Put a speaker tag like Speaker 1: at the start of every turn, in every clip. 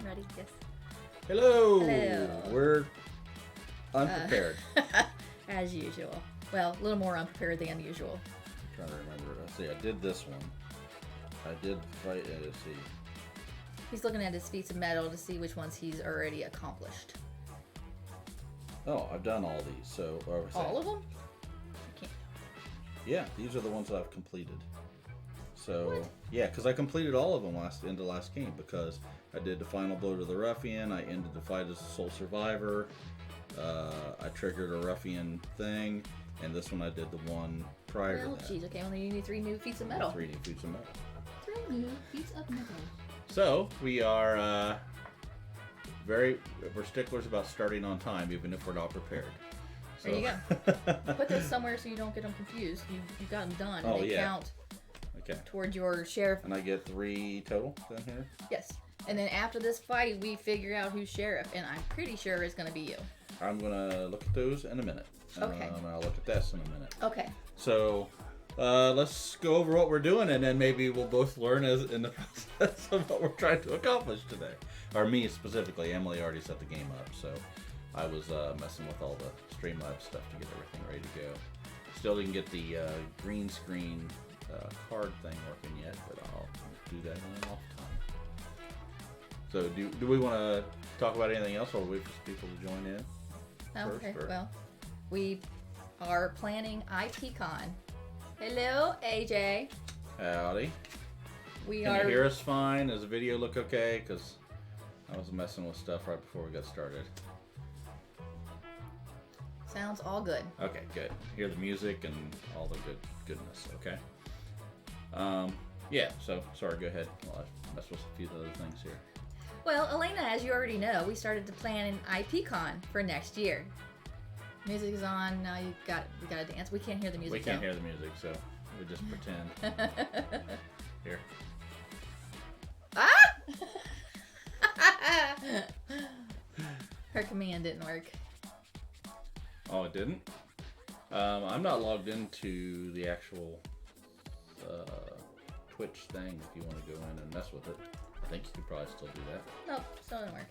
Speaker 1: I'm ready. Yes.
Speaker 2: Hello.
Speaker 1: Hello.
Speaker 2: We're unprepared.
Speaker 1: As usual. Well, a little more unprepared than usual.
Speaker 2: I'm trying to remember. Let's see. I did this one. I did fight. Let's see.
Speaker 1: He's looking at his feats of metal to see which ones he's already accomplished.
Speaker 2: Oh, I've done all these. So
Speaker 1: all of them? I can't.
Speaker 2: Yeah, these are the ones that I've completed. So
Speaker 1: What?
Speaker 2: yeah, because I completed all of them in the last game because I did the final blow to the ruffian. I ended the fight as a sole survivor. I triggered a ruffian thing, and this one I did the one prior to that.
Speaker 1: Jeez, okay, well then you need 3 new feats of metal.
Speaker 2: 3 new feats of metal.
Speaker 1: 3 new feats of metal.
Speaker 2: So we are we're sticklers about starting on time, even if we're not prepared. So.
Speaker 1: There you go. Put this somewhere so you don't get them confused. You got them done, and they count towards your sheriff.
Speaker 2: And I get 3 total down here?
Speaker 1: Yes. And then after this fight, we figure out who's sheriff, and I'm pretty sure it's going to be you.
Speaker 2: I'm going to look at those in a minute.
Speaker 1: Okay.
Speaker 2: And I'll look at this in a minute.
Speaker 1: Okay.
Speaker 2: So let's go over what we're doing, and then maybe we'll both learn in the process of what we're trying to accomplish today. Or me specifically. Emily already set the game up, so I was messing with all the Streamlabs stuff to get everything ready to go. Still didn't get the green screen card thing working yet, but I'll do that in an off time. So do we want to talk about anything else, or wait for people to join in?
Speaker 1: Okay, well, we are planning IPCon. Hello, AJ.
Speaker 2: Howdy. Can you hear us fine? Does the video look okay? Because I was messing with stuff right before we got started.
Speaker 1: Sounds all good.
Speaker 2: Okay, good. Hear the music and all the goodness, okay? Yeah, so, sorry, go ahead. Well, I messed with a few other things here.
Speaker 1: Well, Elena, as you already know, we started to plan an IPCon for next year. Music is on, now we gotta dance. We can't hear the music.
Speaker 2: We can't hear the music, so we just pretend. Here.
Speaker 1: Ah! Her command didn't work.
Speaker 2: Oh, it didn't? I'm not logged into the actual Twitch thing if you want to go in and mess with it. I think you could probably still do that.
Speaker 1: Nope, still didn't work.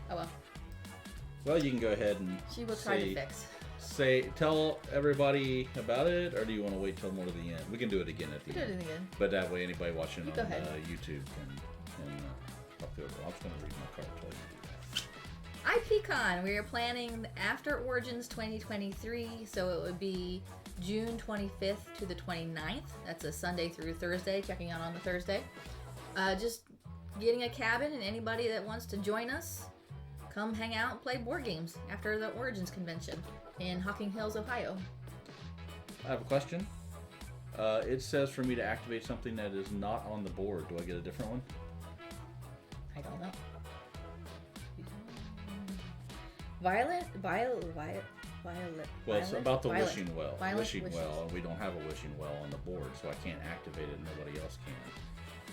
Speaker 1: Oh well.
Speaker 2: Well, you can go ahead and
Speaker 1: she will try to fix.
Speaker 2: Tell everybody about it, or do you want to wait till more to the end? We can do it again at the end.
Speaker 1: Do it again.
Speaker 2: But that way, anybody watching on YouTube can talk through it. I'm just going to read my card until you do that.
Speaker 1: IPCon, we are planning after Origins 2023, so it would be June 25th to the 29th. That's a Sunday through Thursday, checking out on the Thursday. Just getting a cabin, and anybody that wants to join us, come hang out and play board games after the Origins convention in Hocking Hills, Ohio.
Speaker 2: I have a question. It says for me to activate something that is not on the board. Do I get a different one?
Speaker 1: I don't know. Violet.
Speaker 2: Well, it's about the
Speaker 1: Violet.
Speaker 2: wishing well.
Speaker 1: Violet
Speaker 2: Wishing
Speaker 1: wishes.
Speaker 2: well, and we don't have a wishing well on the board, so I can't activate it. Nobody else can.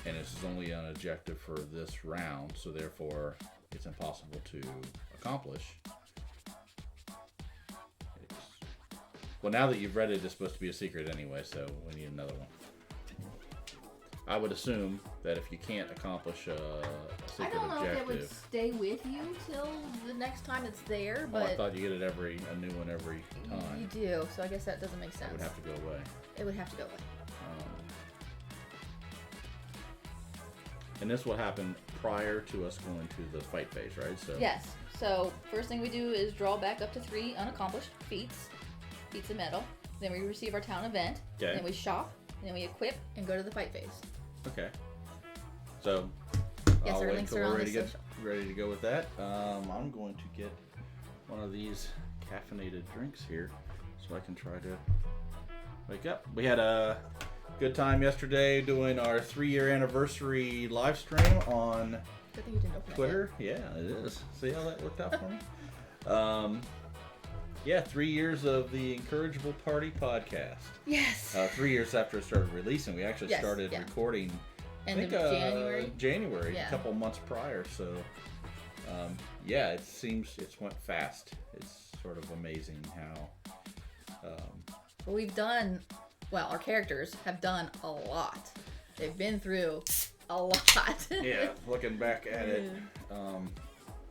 Speaker 2: And this is only an objective for this round, so therefore it's impossible to accomplish. Well, now that you've read it, it's supposed to be a secret anyway, so we need another one. I would assume that if you can't accomplish a secret
Speaker 1: I don't know
Speaker 2: objective,
Speaker 1: if it would stay with you till the next time it's there, but
Speaker 2: I thought you get it a new one every time.
Speaker 1: You do, so I guess that doesn't make sense.
Speaker 2: It would have to go away.
Speaker 1: It would have to go away.
Speaker 2: And this will happen prior to us going to the fight phase, right? So
Speaker 1: yes. So first thing we do is draw back up to 3 unaccomplished feats of metal. Then we receive our town event.
Speaker 2: Okay.
Speaker 1: Then we shop. And then we equip and go to the fight phase.
Speaker 2: Okay. So
Speaker 1: yes,
Speaker 2: I'll
Speaker 1: our
Speaker 2: wait
Speaker 1: links
Speaker 2: till
Speaker 1: are on
Speaker 2: we're
Speaker 1: the social.
Speaker 2: ready to go with that. I'm going to get one of these caffeinated drinks here so I can try to wake up. We had a good time yesterday doing our 3-year anniversary live stream on
Speaker 1: Good thing you didn't open
Speaker 2: Twitter. Yeah, it is. See how that worked out for me? Yeah, 3 years of the Incorrigible Party podcast.
Speaker 1: Yes.
Speaker 2: 3 years after it started releasing. We actually started recording
Speaker 1: End of January.
Speaker 2: January, a couple months prior. So, yeah, it seems it's went fast. It's sort of amazing how.
Speaker 1: We've done, well, our characters have done a lot. They've been through a lot.
Speaker 2: Yeah, looking back at it,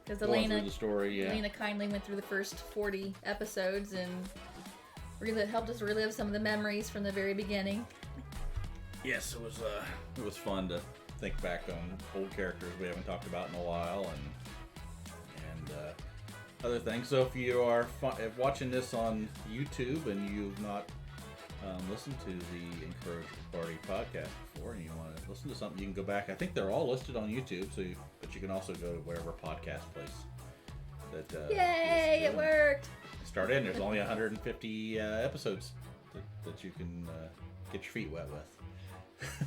Speaker 1: Because
Speaker 2: going through the story,
Speaker 1: Elena kindly went through the first 40 episodes and helped us relive some of the memories from the very beginning.
Speaker 2: Yes, it was fun to think back on old characters we haven't talked about in a while and other things. So if you are watching this on YouTube and you've not listened to the Encouragement Party podcast before and you want to listen to something, you can go back. I think they're all listed on YouTube, but you can also go to wherever podcast place.
Speaker 1: Yay! It worked.
Speaker 2: Start in. There's only 150 episodes that you can get your feet wet with.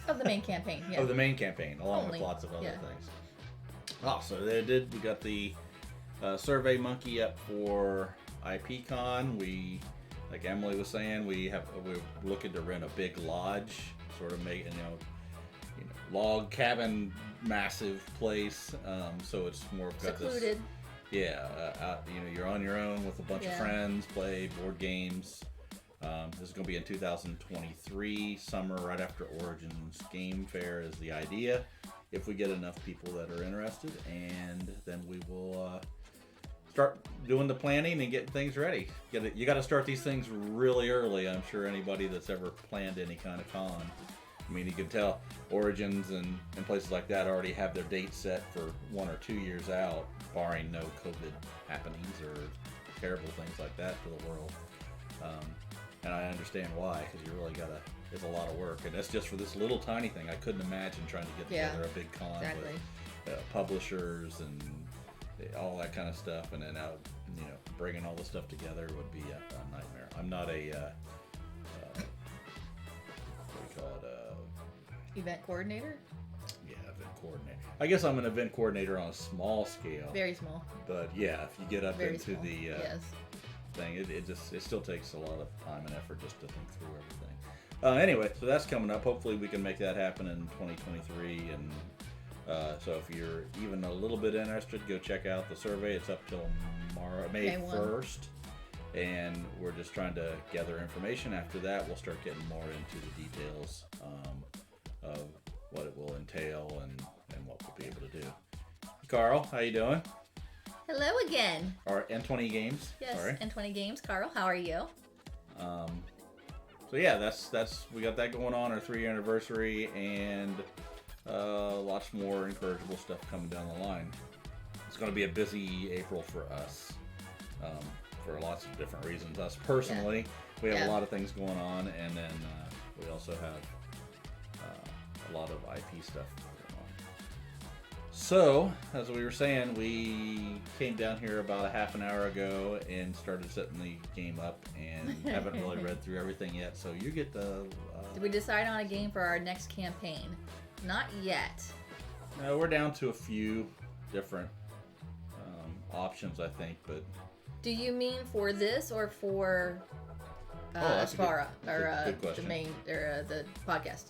Speaker 1: Of the main campaign, yeah.
Speaker 2: Of the main campaign, along with lots of other things. Oh, so we got the Survey Monkey up for IPCon. We, like Emily was saying, we're looking to rent a big lodge, sort of make log cabin, massive place. So it's more got
Speaker 1: secluded.
Speaker 2: You're on your own with a bunch of friends, play board games. This is going to be in 2023, summer, right after Origins Game Fair is the idea, if we get enough people that are interested, and then we will start doing the planning and getting things ready. You got to start these things really early. I'm sure anybody that's ever planned any kind of con, I mean, you can tell Origins and places like that already have their dates set for 1 or 2 years out, barring no COVID happenings or terrible things like that to the world. And I understand why, because you really it's a lot of work. And that's just for this little tiny thing. I couldn't imagine trying to get together a big con with publishers and all that kind of stuff. And then bringing all the stuff together would be a nightmare. I'm not a, what do you call it?
Speaker 1: Event coordinator?
Speaker 2: Yeah, event coordinator. I guess I'm an event coordinator on a small scale.
Speaker 1: Very small.
Speaker 2: But yeah, if you get up into
Speaker 1: small.
Speaker 2: the... thing. It still takes a lot of time and effort just to think through everything. Anyway, so that's coming up. Hopefully we can make that happen in 2023. And so if you're even a little bit interested, go check out the survey. It's up till May 1st. And we're just trying to gather information. After that, we'll start getting more into the details of what it will entail and what we'll be able to do. Carl, how you doing?
Speaker 1: Hello again.
Speaker 2: Our N20 Games.
Speaker 1: Yes, sorry. N20 Games. Carl, how are you?
Speaker 2: So yeah, that's we got that going on, our 3-year anniversary, and lots more encourageable stuff coming down the line. It's going to be a busy April for us, for lots of different reasons. Us personally, we have a lot of things going on, and then we also have a lot of IP stuff. So, as we were saying, we came down here about a half an hour ago and started setting the game up and haven't really read through everything yet. So you get the...
Speaker 1: Did we decide on a game for our next campaign? Not yet.
Speaker 2: No, we're down to a few different options, I think, but...
Speaker 1: Do you mean for this or for Aspara?
Speaker 2: Good question.
Speaker 1: The main, or the podcast?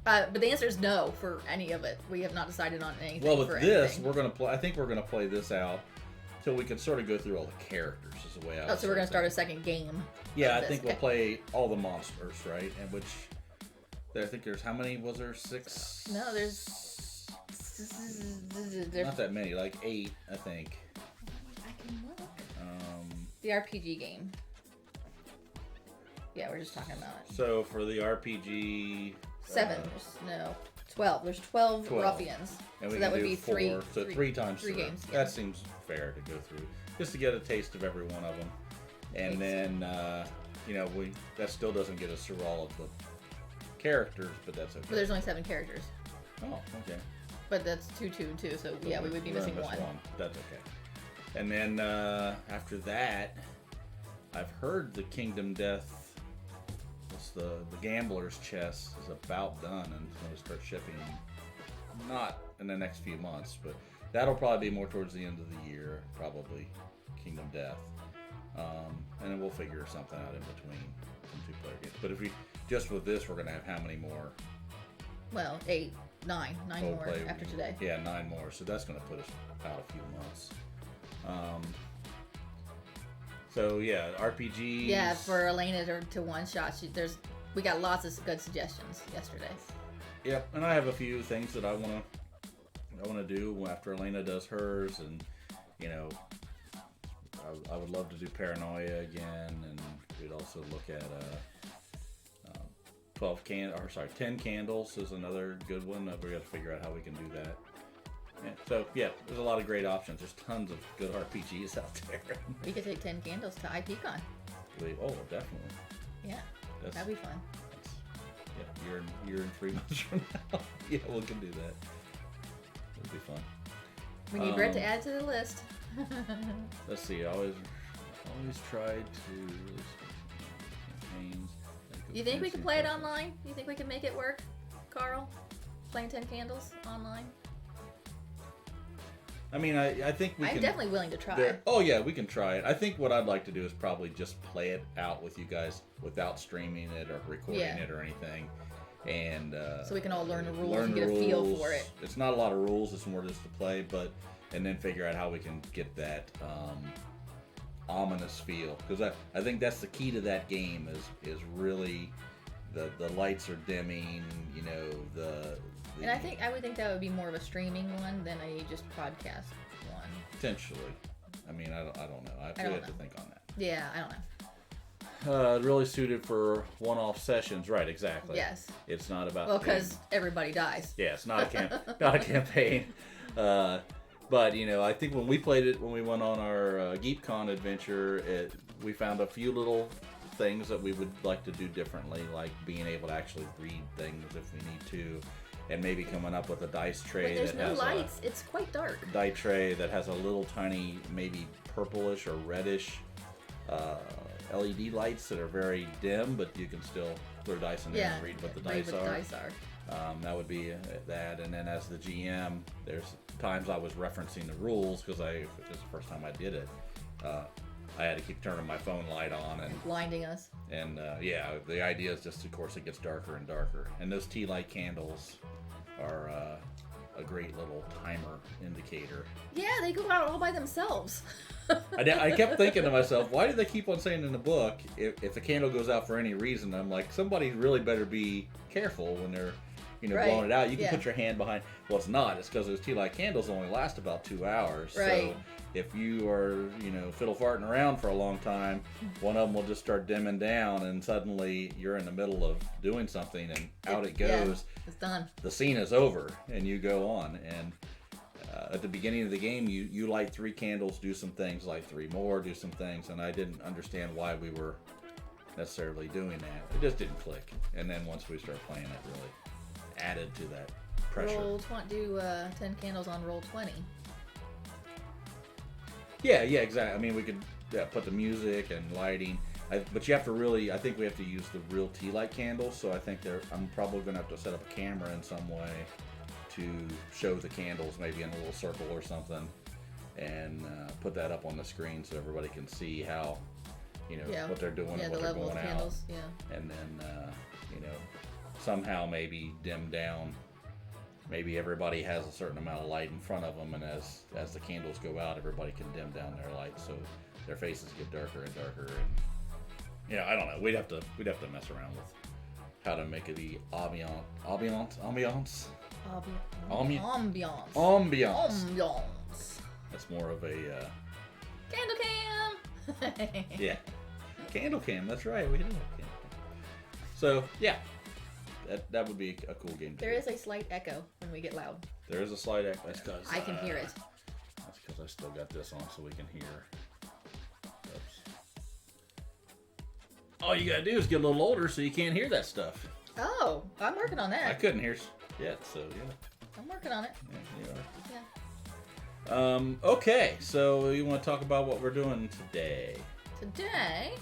Speaker 1: But the answer is no for any of it. We have not decided on anything.
Speaker 2: Well, with
Speaker 1: for
Speaker 2: this,
Speaker 1: anything.
Speaker 2: we're gonna play. I think we're gonna play this out till we can sort of go through all the characters. Is the way I.
Speaker 1: So we're gonna start a second game.
Speaker 2: Yeah, I think we'll play all the monsters, right? And which, I think there's how many was there? 6.
Speaker 1: No, there's
Speaker 2: not that many. Like 8, I think.
Speaker 1: I can look. The RPG game. Yeah, we're just talking about it.
Speaker 2: So for the RPG.
Speaker 1: 7. 12. There's 12 ruffians.
Speaker 2: And
Speaker 1: so that would be
Speaker 2: 4,
Speaker 1: 3.
Speaker 2: So 3 times 3
Speaker 1: games.
Speaker 2: Yeah. That seems fair to go through, just to get a taste of every one of them. And then, that still doesn't get us through all of the characters, but that's okay.
Speaker 1: But there's only 7 characters.
Speaker 2: Oh, okay.
Speaker 1: But that's 2, 2, and 2. So yeah, we would be missing one.
Speaker 2: That's okay. And then after that, I've heard the Kingdom Death. The Gambler's Chest is about done and it's going to start shipping not in the next few months, but that'll probably be more towards the end of the year, probably Kingdom Death. And then we'll figure something out in between some 2-player games. But if we just with this, we're going to have how many more?
Speaker 1: Well, 9 more after today.
Speaker 2: Yeah, 9 more. So that's going to put us out a few months. So yeah, RPGs.
Speaker 1: Yeah, for Elena to one shot. We got lots of good suggestions yesterday.
Speaker 2: Yep, and I have a few things that I wanna do after Elena does hers, and you know, I would love to do Paranoia again, and we'd also look at 10 candles is another good one. We got to figure out how we can do that. Yeah, so yeah, there's a lot of great options. There's tons of good RPGs out there.
Speaker 1: We could take 10 candles to IPCon.
Speaker 2: Oh, definitely.
Speaker 1: Yeah, that'd be fun.
Speaker 2: Yeah, you're in 3 months from now. Yeah, we can do that. It'll be fun.
Speaker 1: We need Brett to add to the list.
Speaker 2: Let's see. I always tried to release campaigns.
Speaker 1: You think we can play it online? You think we can make it work, Carl? Playing 10 candles online?
Speaker 2: I mean, I think we can.
Speaker 1: I'm definitely willing to try.
Speaker 2: Oh yeah, we can try it. I think what I'd like to do is probably just play it out with you guys without streaming it or recording it or anything, and
Speaker 1: so we can all learn the rules and get a feel for it.
Speaker 2: It's not a lot of rules; it's more just to play, and then figure out how we can get that ominous feel, because I think that's the key to that game is really the lights are dimming, you know,
Speaker 1: and I would think that would be more of a streaming one than a just podcast one.
Speaker 2: Potentially. I mean, I don't know. We have to think on that.
Speaker 1: Yeah, I don't know.
Speaker 2: Really suited for one-off sessions, right? Exactly.
Speaker 1: Yes.
Speaker 2: It's not about.
Speaker 1: Well, because everybody dies.
Speaker 2: Yeah, it's not not a campaign. But you know, I think when we played it, when we went on our GeekCon adventure, we found a few little things that we would like to do differently, like being able to actually read things if we need to, and maybe coming up with a dice tray
Speaker 1: that has lights. It's quite dark.
Speaker 2: Dice tray that has a little tiny, maybe purplish or reddish LED lights that are very dim, but you can still throw dice in there and read what the dice are. That would be that. And then as the GM, there's times I was referencing the rules because it was the first time I did it. I had to keep turning my phone light on and
Speaker 1: blinding us.
Speaker 2: And the idea is just, of course, it gets darker and darker. And those tea light candles are a great little timer indicator.
Speaker 1: Yeah, they go out all by themselves.
Speaker 2: I kept thinking to myself, why do they keep on saying in the book, if the candle goes out for any reason? I'm like, somebody really better be careful when they're blowing it out. You can put your hand behind. Well, it's not. It's because those tea light candles only last about 2 hours.
Speaker 1: Right.
Speaker 2: So if you are, fiddle farting around for a long time, one of them will just start dimming down, and suddenly you're in the middle of doing something, and out it goes.
Speaker 1: Yeah, it's done.
Speaker 2: The scene is over, and you go on. And at the beginning of the game, you light 3 candles, do some things, light 3 more, do some things, and I didn't understand why we were necessarily doing that. It just didn't click. And then once we started playing, it really added to that pressure.
Speaker 1: Do 10 candles on roll 20.
Speaker 2: Yeah, exactly. I mean, we could put the music and lighting, but you have to really. I think we have to use the real tea light candles. So I think I'm probably going to have to set up a camera in some way to show the candles, maybe in a little circle or something, and put that up on the screen so everybody can see how, what they're doing and what they're going out. Candles, and then somehow maybe dim down. Maybe everybody has a certain amount of light in front of them, and as the candles go out, everybody can dim down their light, so their faces get darker and darker. And I don't know. We'd have to mess around with how to make it the ambiance. That's more of a
Speaker 1: candle cam.
Speaker 2: Yeah, candle cam. That's right. We did have candle cam. So yeah. That would be a cool game.
Speaker 1: There is a slight echo when we get loud.
Speaker 2: There is a slight echo. That's because
Speaker 1: I can hear it.
Speaker 2: That's because I still got this on so we can hear. Oops. All you gotta do is get a little older so you can't hear that stuff.
Speaker 1: Oh, I'm working on that.
Speaker 2: I couldn't hear yet, so yeah.
Speaker 1: I'm working on it.
Speaker 2: Yeah, you are. Yeah. Okay, so you want to talk about what we're doing today?
Speaker 1: Today?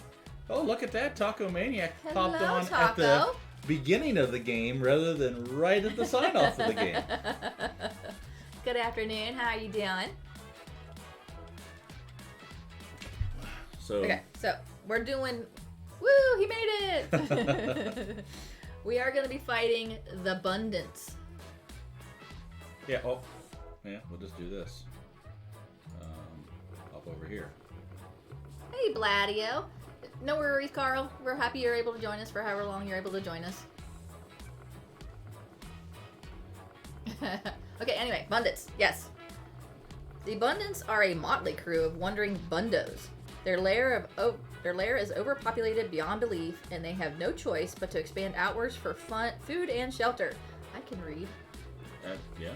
Speaker 2: Oh, look at that! Taco Maniac popped on
Speaker 1: Taco.
Speaker 2: At the beginning of the game rather than right at the sign off of the game.
Speaker 1: Good afternoon. How are you doing?
Speaker 2: So
Speaker 1: we're doing. Woo! He made it. We are going to be fighting the Bundits.
Speaker 2: Yeah. Oh. Yeah. We'll just do this. Up over here.
Speaker 1: Hey, Bladio. No worries, Carl. We're happy you're able to join us for however long you're able to join us. Okay, anyway, Bundits. Yes. The Bundits are a motley crew of wandering bundos. Their lair is overpopulated beyond belief, and they have no choice but to expand outwards for food and shelter. I can read.
Speaker 2: Yeah.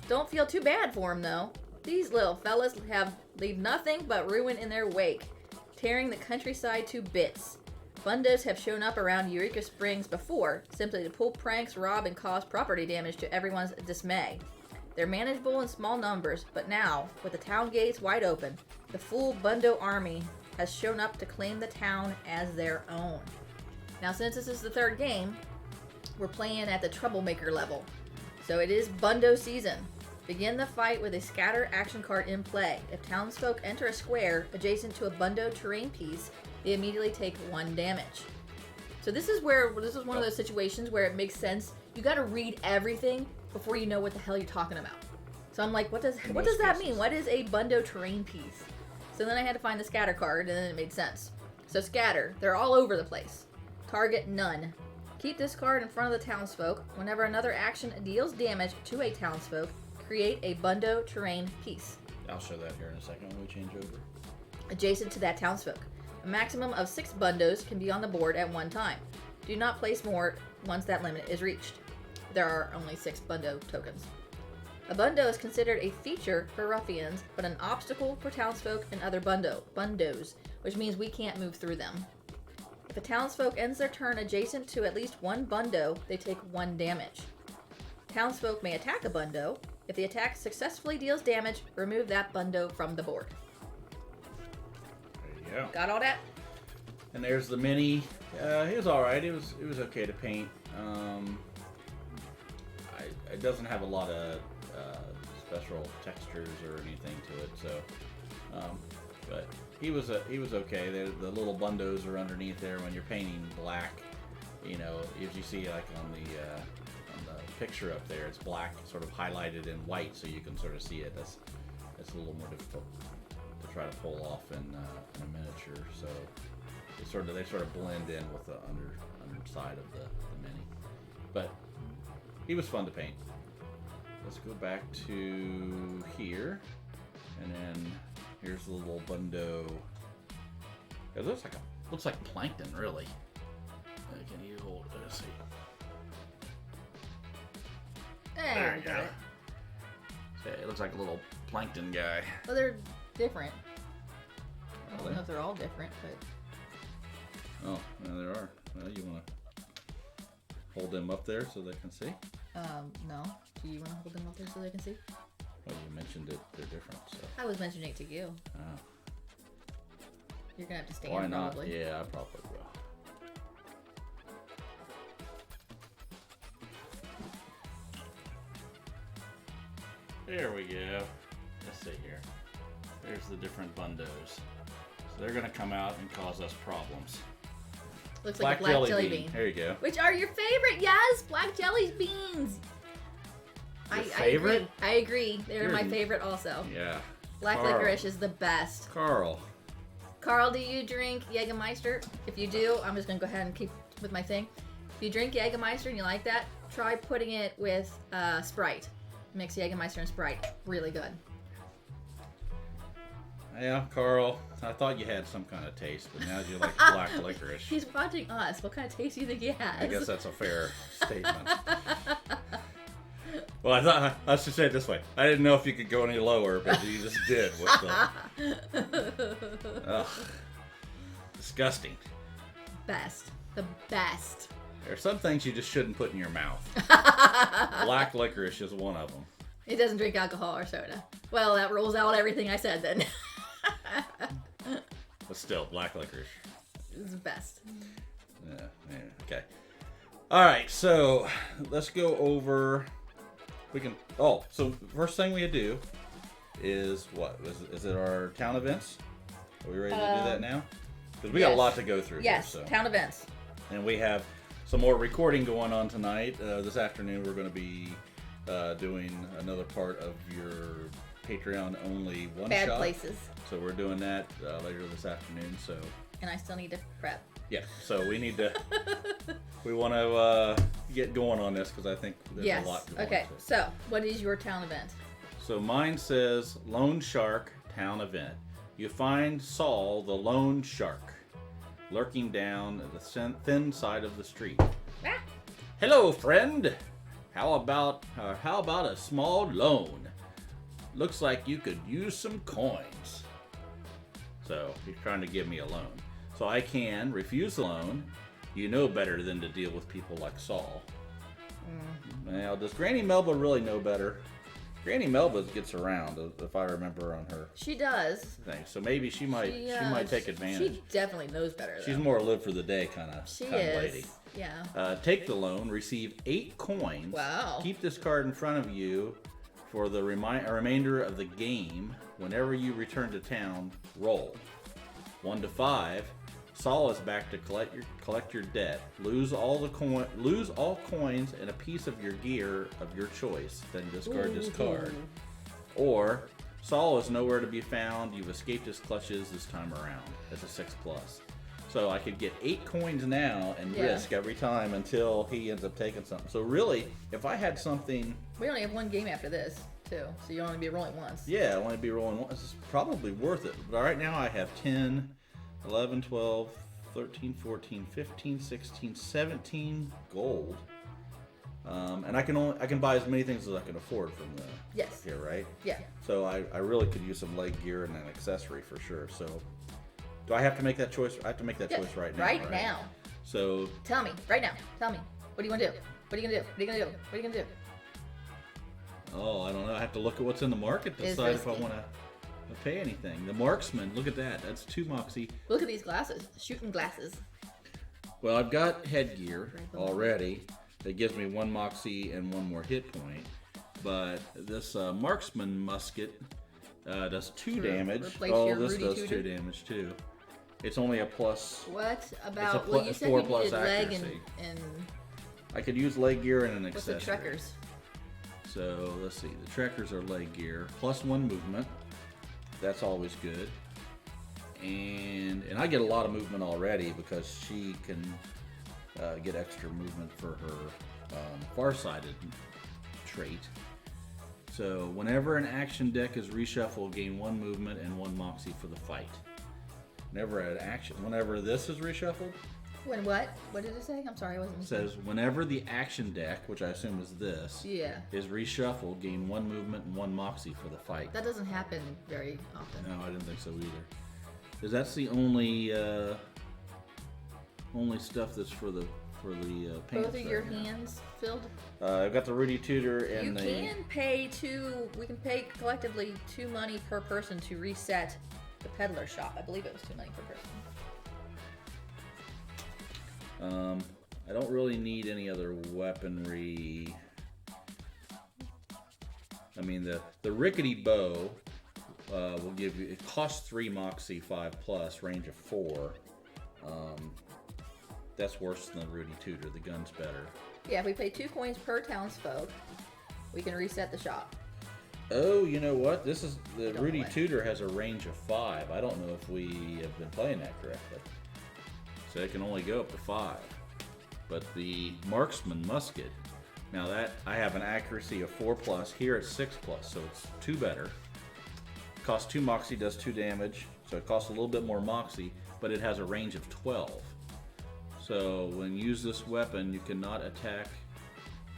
Speaker 1: Don't feel too bad for them, though. These little fellas leave nothing but ruin in their wake, tearing the countryside to bits. Bundos have shown up around Eureka Springs before, simply to pull pranks, rob, and cause property damage to everyone's dismay. They're manageable in small numbers, but now, with the town gates wide open, the full Bundo army has shown up to claim the town as their own. Now, since this is the third game, we're playing at the troublemaker level. So it is Bundo season. Begin the fight with a scatter action card in play. If townsfolk enter a square adjacent to a Bundo terrain piece, they immediately take 1 damage. So this is one of those situations where it makes sense. You got to read everything before you know what the hell you're talking about. So I'm like, what does that mean? What is a Bundo terrain piece? So then I had to find the scatter card, and then it made sense. So scatter, they're all over the place. Target none. Keep this card in front of the townsfolk. Whenever another action deals damage to a townsfolk, create a Bundo terrain piece.
Speaker 2: I'll show that here in a second when we change over.
Speaker 1: Adjacent to that townsfolk. A maximum of 6 bundos can be on the board at one time. Do not place more once that limit is reached. There are only 6 bundo tokens. A bundo is considered a feature for ruffians, but an obstacle for townsfolk and other bundos, which means we can't move through them. If a townsfolk ends their turn adjacent to at least 1 bundo, they take 1 damage. Townsfolk may attack a bundo. If the attack successfully deals damage, remove that bundo from the board.
Speaker 2: There you go.
Speaker 1: Got all that?
Speaker 2: And there's the mini. It was all right. It was okay to paint. It doesn't have a lot of special textures or anything to it. So, but he was okay. The little bundos are underneath there when you're painting black. You know, if you see like on the picture up there, it's black, sort of highlighted in white, so you can sort of see it. That's a little more difficult to try to pull off in a miniature. So they sort of blend in with the underside of the mini. But he was fun to paint. Let's go back to here, and then here's the little bundo. It looks like plankton, really. Can you hold? Let's see. There you go. So it looks like a little plankton guy.
Speaker 1: Well, they're different. I don't know if they're all different, but...
Speaker 2: Oh, no, there are. Well, you want to hold them up there so they can see?
Speaker 1: No. Do you want to hold them up there so they can see?
Speaker 2: Well, you mentioned it. They're different, so...
Speaker 1: I was mentioning it to you.
Speaker 2: Oh.
Speaker 1: You're going to have to stand,
Speaker 2: Why not?
Speaker 1: probably.
Speaker 2: Yeah, I probably will. There we go. Let's see here. There's the different bundos. So they're going to come out and cause us problems.
Speaker 1: Looks like a black jelly bean.
Speaker 2: There you go.
Speaker 1: Which are your favorite? Yes, black jelly beans.
Speaker 2: Your favorite?
Speaker 1: I agree. They're my favorite also.
Speaker 2: Yeah.
Speaker 1: Black licorice is the best.
Speaker 2: Carl,
Speaker 1: do you drink Jägermeister? If you do, I'm just going to go ahead and keep with my thing. If you drink Jägermeister and you like that, try putting it with Sprite. Mix Jägermeister and Sprite. Really good.
Speaker 2: Yeah, Carl, I thought you had some kind of taste, but now you like black licorice.
Speaker 1: He's watching us. What kind of taste do you think he has?
Speaker 2: I guess that's a fair statement. Well, I should say it this way. I didn't know if you could go any lower, but you just did. What the... Ugh. Disgusting.
Speaker 1: Best. The best.
Speaker 2: There are some things you just shouldn't put in your mouth. Black licorice is one of them.
Speaker 1: It doesn't drink alcohol or soda. Well, that rules out everything I said then.
Speaker 2: But still, black licorice.
Speaker 1: It's the best.
Speaker 2: Yeah, okay. All right, so let's go over... so first thing we do is what? Is it our town events? Are we ready to do that now? Because we got a lot to go through.
Speaker 1: Yes,
Speaker 2: here, so.
Speaker 1: Town events.
Speaker 2: And we have some more recording going on tonight. This afternoon we're going to be doing another part of your Patreon only one
Speaker 1: Bad
Speaker 2: shot.
Speaker 1: places.
Speaker 2: So we're doing that later this afternoon. So.
Speaker 1: And I still need to prep.
Speaker 2: Yeah. So we need to. We want to get going on this because I think there's a lot going on.
Speaker 1: Okay. So what is your town event?
Speaker 2: So mine says Lone Shark Town Event. You find Saul the Lone Shark lurking down the thin side of the street.
Speaker 1: Ah.
Speaker 2: Hello, friend. How about a small loan? Looks like you could use some coins. So he's trying to give me a loan. So I can refuse the loan. You know better than to deal with people like Saul. Now, does Granny Melba really know better? Granny Melba gets around, if I remember on her
Speaker 1: She does.
Speaker 2: thing. So maybe she might take advantage.
Speaker 1: She definitely knows better.
Speaker 2: She's more a live for the day kind of lady.
Speaker 1: Yeah.
Speaker 2: Take the loan, receive 8 coins.
Speaker 1: Wow.
Speaker 2: Keep this card in front of you for the remainder of the game. Whenever you return to town, roll. 1 to 5. Saul is back to collect your debt. Lose all coins and a piece of your gear of your choice. Then discard this card. Or Saul is nowhere to be found. You've escaped his clutches this time around. That's a 6+. So I could get 8 coins now and risk every time until he ends up taking something. So really, if I had something...
Speaker 1: We only have one game after this, too. So you only be rolling once.
Speaker 2: Yeah, I want to be rolling once. It's probably worth it. But right now I have 10, 11, 12, 13, 14, 15, 16, 17 gold. And I can buy as many things as I can afford from here, right?
Speaker 1: Yeah.
Speaker 2: So I really could use some leg gear and an accessory for sure. So do I have to make that choice? I have to make that choice right now.
Speaker 1: Right now.
Speaker 2: So
Speaker 1: tell me, right now. Tell me. What do you want to do? What are you going to do? What are you going to do? What are you going to do?
Speaker 2: Oh, I don't know. I have to look at what's in the market to decide if I want to pay anything. The marksman, look at that. That's 2 moxie.
Speaker 1: Look at these glasses. Shooting glasses.
Speaker 2: Well, I've got headgear already that gives me 1 moxie and 1 more hit point. But this marksman musket does 2 damage. Oh, this does 2 damage too. It's only a plus.
Speaker 1: What about?
Speaker 2: Well,
Speaker 1: you said
Speaker 2: 4
Speaker 1: you
Speaker 2: plus
Speaker 1: needed leg
Speaker 2: accuracy.
Speaker 1: and.
Speaker 2: I could use leg gear and an
Speaker 1: What's
Speaker 2: accessory.
Speaker 1: the trekkers?
Speaker 2: So let's see. The trekkers are leg gear plus 1 movement. That's always good. And I get a lot of movement already because she can get extra movement for her farsighted trait. So whenever an action deck is reshuffled, gain 1 movement and 1 moxie for the fight. Whenever this is reshuffled.
Speaker 1: When what? What did it say? I'm sorry, I wasn't
Speaker 2: It says whenever the action deck, which I assume is this, is reshuffled, gain 1 movement and 1 moxie for the fight.
Speaker 1: That doesn't happen very often.
Speaker 2: No, I didn't think so either. Because that's the only stuff that's for the pants.
Speaker 1: Both of your hands filled?
Speaker 2: I've got the Rudy Tutor and
Speaker 1: we can pay collectively 2 money per person to reset the peddler shop. I believe it was 2 money per person.
Speaker 2: I don't really need any other weaponry. I mean, the rickety bow will give you, it costs 3 moxie, 5+, range of 4. That's worse than the Rudy Tutor. The gun's better.
Speaker 1: Yeah, if we pay 2 coins per townsfolk, we can reset the shop.
Speaker 2: Oh, you know what? This is the Rudy Tutor has a range of 5. I don't know if we have been playing that correctly. So it can only go up to 5. But the marksman musket, now that I have an accuracy of 4+, here it's 6+, so it's 2 better. Costs 2 moxie, does 2 damage, so it costs a little bit more moxie, but it has a range of 12. So when you use this weapon, you cannot attack.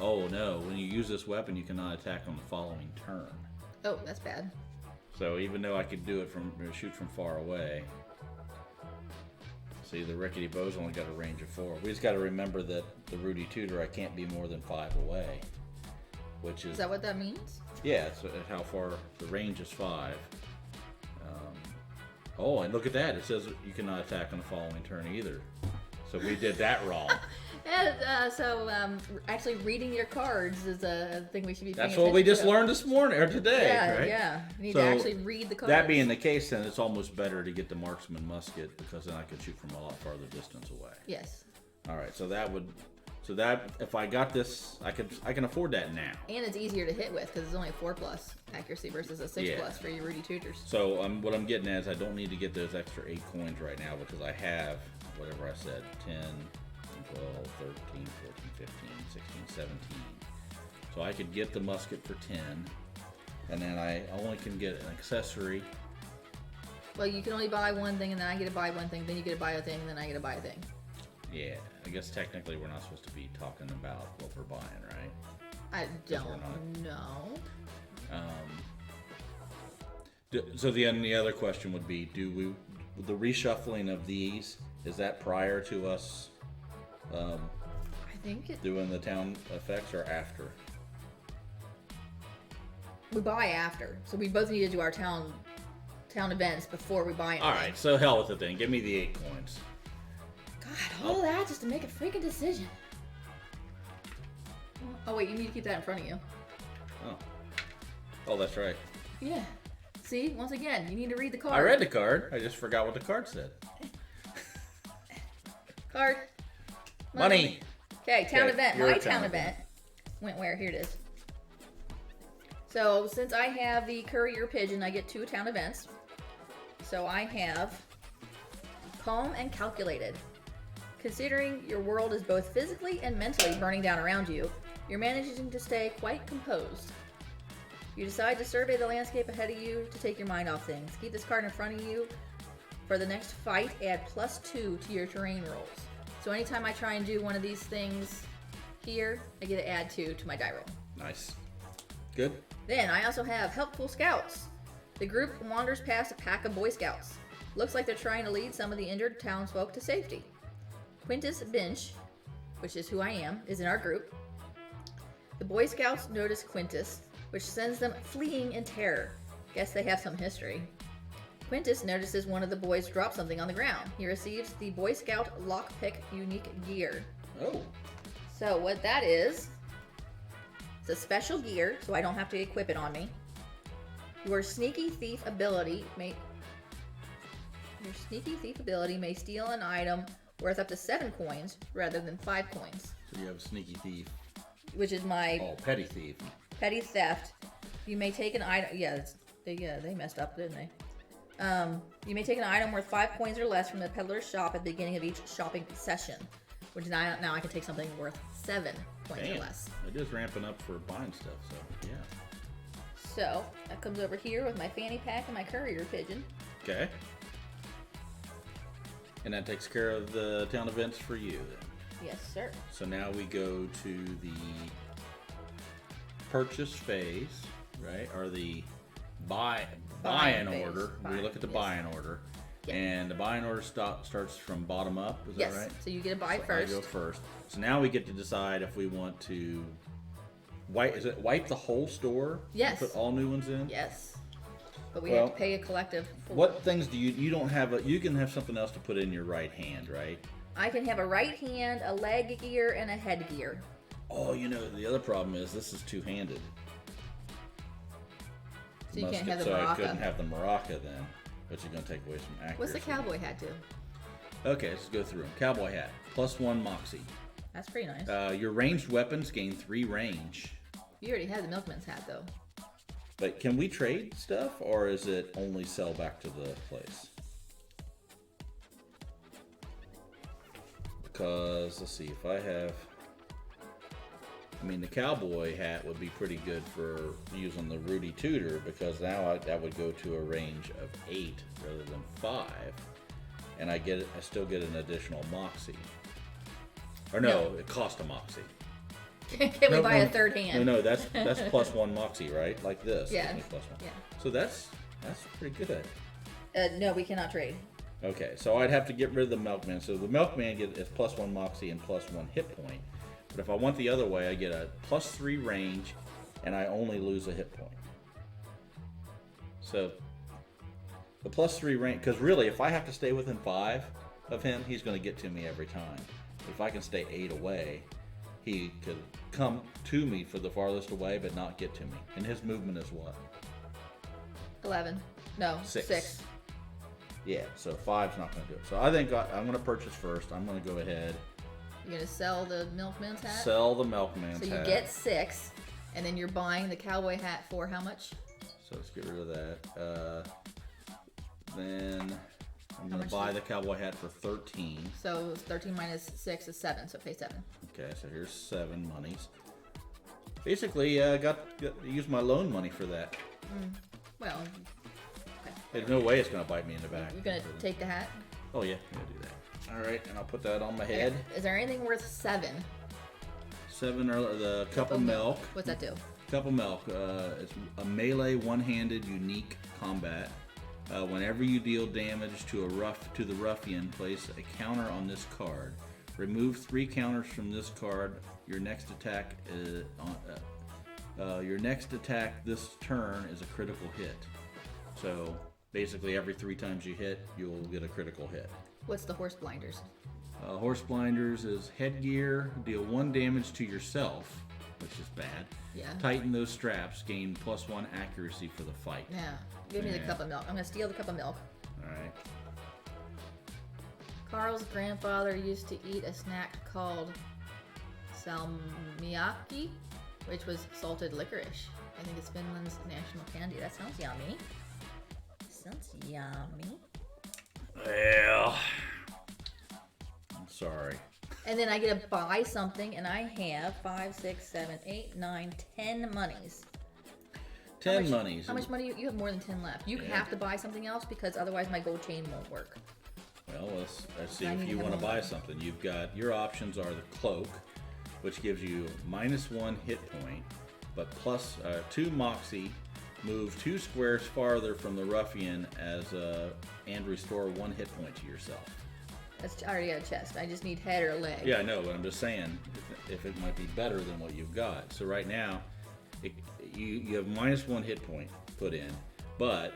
Speaker 2: Oh no, when you use this weapon, you cannot attack on the following turn.
Speaker 1: Oh, that's bad.
Speaker 2: So even though I could do it shoot from far away. See, the rickety bow's only got a range of 4. We just got to remember that the Rudy Tutor, I can't be more than 5 away. Which is...
Speaker 1: Is that what that means?
Speaker 2: Yeah, it's how far the range is 5. Oh, and look at that. It says you cannot attack on the following turn either. So we did that wrong.
Speaker 1: Actually reading your cards is a thing we should be paying
Speaker 2: That's what we just learned this morning, or today, right?
Speaker 1: Yeah. You need to actually read the cards.
Speaker 2: That being the case, then it's almost better to get the marksman musket because then I can shoot from a lot farther distance away.
Speaker 1: Yes.
Speaker 2: All right, so So that if I got this, I can afford that now.
Speaker 1: And it's easier to hit with because it's only a 4+ accuracy versus a 6+ for your Rudy Tutors.
Speaker 2: So what I'm getting at is I don't need to get those extra 8 coins right now because I have whatever I said, 10, 12, 13, 14, 15, 16, 17. So I could get the musket for 10, and then I only can get an accessory.
Speaker 1: Well, you can only buy one thing, and then I get to buy one thing, then you get to buy a thing, and then I get to buy a thing.
Speaker 2: Yeah, I guess technically we're not supposed to be talking about what we're buying, right?
Speaker 1: I don't know.
Speaker 2: So the other question would be, the reshuffling of these, is that prior to us
Speaker 1: I think
Speaker 2: doing the town effects or after?
Speaker 1: We buy after. So we both need to do our town events before we buy anything.
Speaker 2: Alright, so hell with it then. Give me the 8 coins.
Speaker 1: God, all that just to make a freaking decision. Oh wait, you need to keep that in front of you.
Speaker 2: Oh, that's right.
Speaker 1: Yeah. See, once again, you need to read the card.
Speaker 2: I read the card. I just forgot what the card said.
Speaker 1: Card.
Speaker 2: Money.
Speaker 1: Okay, town event. My town event went where? Here it is. So since I have the courier pigeon, I get 2 town events. So I have calm and calculated. Considering your world is both physically and mentally burning down around you, you're managing to stay quite composed. You decide to survey the landscape ahead of you to take your mind off things. Keep this card in front of you. For the next fight, add +2 to your terrain rolls. So anytime I try and do one of these things here, I get to add 2 to my die roll.
Speaker 2: Nice. Good.
Speaker 1: Then I also have helpful scouts. The group wanders past a pack of Boy Scouts. Looks like they're trying to lead some of the injured townsfolk to safety. Quintus Binch, which is who I am, is in our group. The Boy Scouts notice Quintus, which sends them fleeing in terror. Guess they have some history. Quintus notices one of the boys drop something on the ground. He receives the Boy Scout Lockpick unique gear.
Speaker 2: Oh.
Speaker 1: So what that is, it's a special gear, so I don't have to equip it on me. Your sneaky thief ability may steal an item worth up to 7 coins rather than 5 coins.
Speaker 2: So you have a sneaky thief.
Speaker 1: Which is my
Speaker 2: petty thief.
Speaker 1: Petty theft. You may take an item. They messed up, didn't they? You may take an item worth 5 coins or less from the peddler's shop at the beginning of each shopping session. Which now I can take something worth 7 coins or less.
Speaker 2: It is ramping up for buying stuff, so yeah.
Speaker 1: So that comes over here with my fanny pack and my courier pigeon.
Speaker 2: Okay. And that takes care of the town events for you then.
Speaker 1: Yes, sir.
Speaker 2: So now we go to the purchase phase, right? Or the buy-in order. We look at the buy-in order. Yep. And the buy-in order starts from bottom up, is that right?
Speaker 1: So you get a buy first.
Speaker 2: I go first. So now we get to decide if we want to wipe the whole store?
Speaker 1: Yes.
Speaker 2: Put all new ones in?
Speaker 1: Yes. But we have to pay a collective for.
Speaker 2: What things do you don't have you can have something else to put in your right hand, right?
Speaker 1: I can have a right hand, a leg gear, and a head gear.
Speaker 2: Oh, the other problem is this is two-handed.
Speaker 1: So you can't have the
Speaker 2: so
Speaker 1: maraca.
Speaker 2: I couldn't have the maraca then, which is going to take away some accuracy.
Speaker 1: What's the cowboy hat do?
Speaker 2: Okay, let's go through them. Cowboy hat, +1 moxie.
Speaker 1: That's pretty nice.
Speaker 2: Your ranged weapons gain 3 range.
Speaker 1: You already had the milkman's hat though.
Speaker 2: But can we trade stuff, or is it only sell back to the place? Because, let's see, if I have... the cowboy hat would be pretty good for using the Rudy Tutor, because now that would go to a range of 8 rather than 5. And I still get an additional moxie. Or no, it costs a moxie.
Speaker 1: Can we buy a third hand?
Speaker 2: No, that's +1 moxie, right? Like this.
Speaker 1: Yeah.
Speaker 2: +1.
Speaker 1: Yeah.
Speaker 2: So that's pretty good.
Speaker 1: No, we cannot trade.
Speaker 2: Okay, so I'd have to get rid of the milkman. So the milkman is +1 moxie and +1 hit point. But if I want the other way, I get a +3 range, and I only lose a hit point. So the +3 range, because really, if I have to stay within 5 of him, he's going to get to me every time. If I can stay 8 away, he could come to me for the farthest away, but not get to me. And his movement is what?
Speaker 1: 11. No, 6.
Speaker 2: Yeah, so 5's not going to do it. So I think I'm going to purchase first. I'm going to go ahead
Speaker 1: You're gonna sell the milkman's hat?
Speaker 2: Sell the milkman's hat.
Speaker 1: So you get 6, and then you're buying the cowboy hat for how much?
Speaker 2: So let's get rid of that. Then I'm gonna buy the cowboy hat for 13.
Speaker 1: So 13 minus 6 is 7, so pay 7.
Speaker 2: Okay, so here's 7 monies. Basically, got to use my loan money for that.
Speaker 1: Well, okay.
Speaker 2: There's no way it's gonna bite me in the back.
Speaker 1: You're gonna take the hat?
Speaker 2: Oh yeah, I'm gonna do that. All right, and I'll put that on my head.
Speaker 1: Is there anything worth 7?
Speaker 2: 7 are the cup of milk.
Speaker 1: What's that do?
Speaker 2: Cup of milk. It's a melee one-handed unique combat. Whenever you deal damage to the ruffian, place a counter on this card. Remove 3 counters from this card. Your next attack this turn is a critical hit. So basically, every 3 times you hit, you'll get a critical hit.
Speaker 1: What's the horse blinders?
Speaker 2: Horse blinders is headgear. Deal 1 damage to yourself, which is bad.
Speaker 1: Yeah.
Speaker 2: Tighten those straps. Gain +1 accuracy for the fight.
Speaker 1: Yeah. Give me the cup of milk. I'm gonna steal the cup of milk.
Speaker 2: All right.
Speaker 1: Carl's grandfather used to eat a snack called salmiakki, which was salted licorice. I think it's Finland's national candy. That sounds yummy. Sounds yummy.
Speaker 2: Well, I'm sorry.
Speaker 1: And then I get to buy something, and I have 5, 6, 7, 8, 9, 10 monies.
Speaker 2: 10 monies.
Speaker 1: How much money? You have more than 10 left. You have to buy something else because otherwise my gold chain won't work.
Speaker 2: Well, let's see if you want to buy something. You've got your options are the cloak, which gives you -1 hit point, but plus 2 moxie. Move 2 squares farther from the ruffian and restore 1 hit point to yourself.
Speaker 1: I already got a chest. I just need head or leg.
Speaker 2: Yeah, I know, but I'm just saying if it might be better than what you've got. So right now, you have -1 hit point put in, but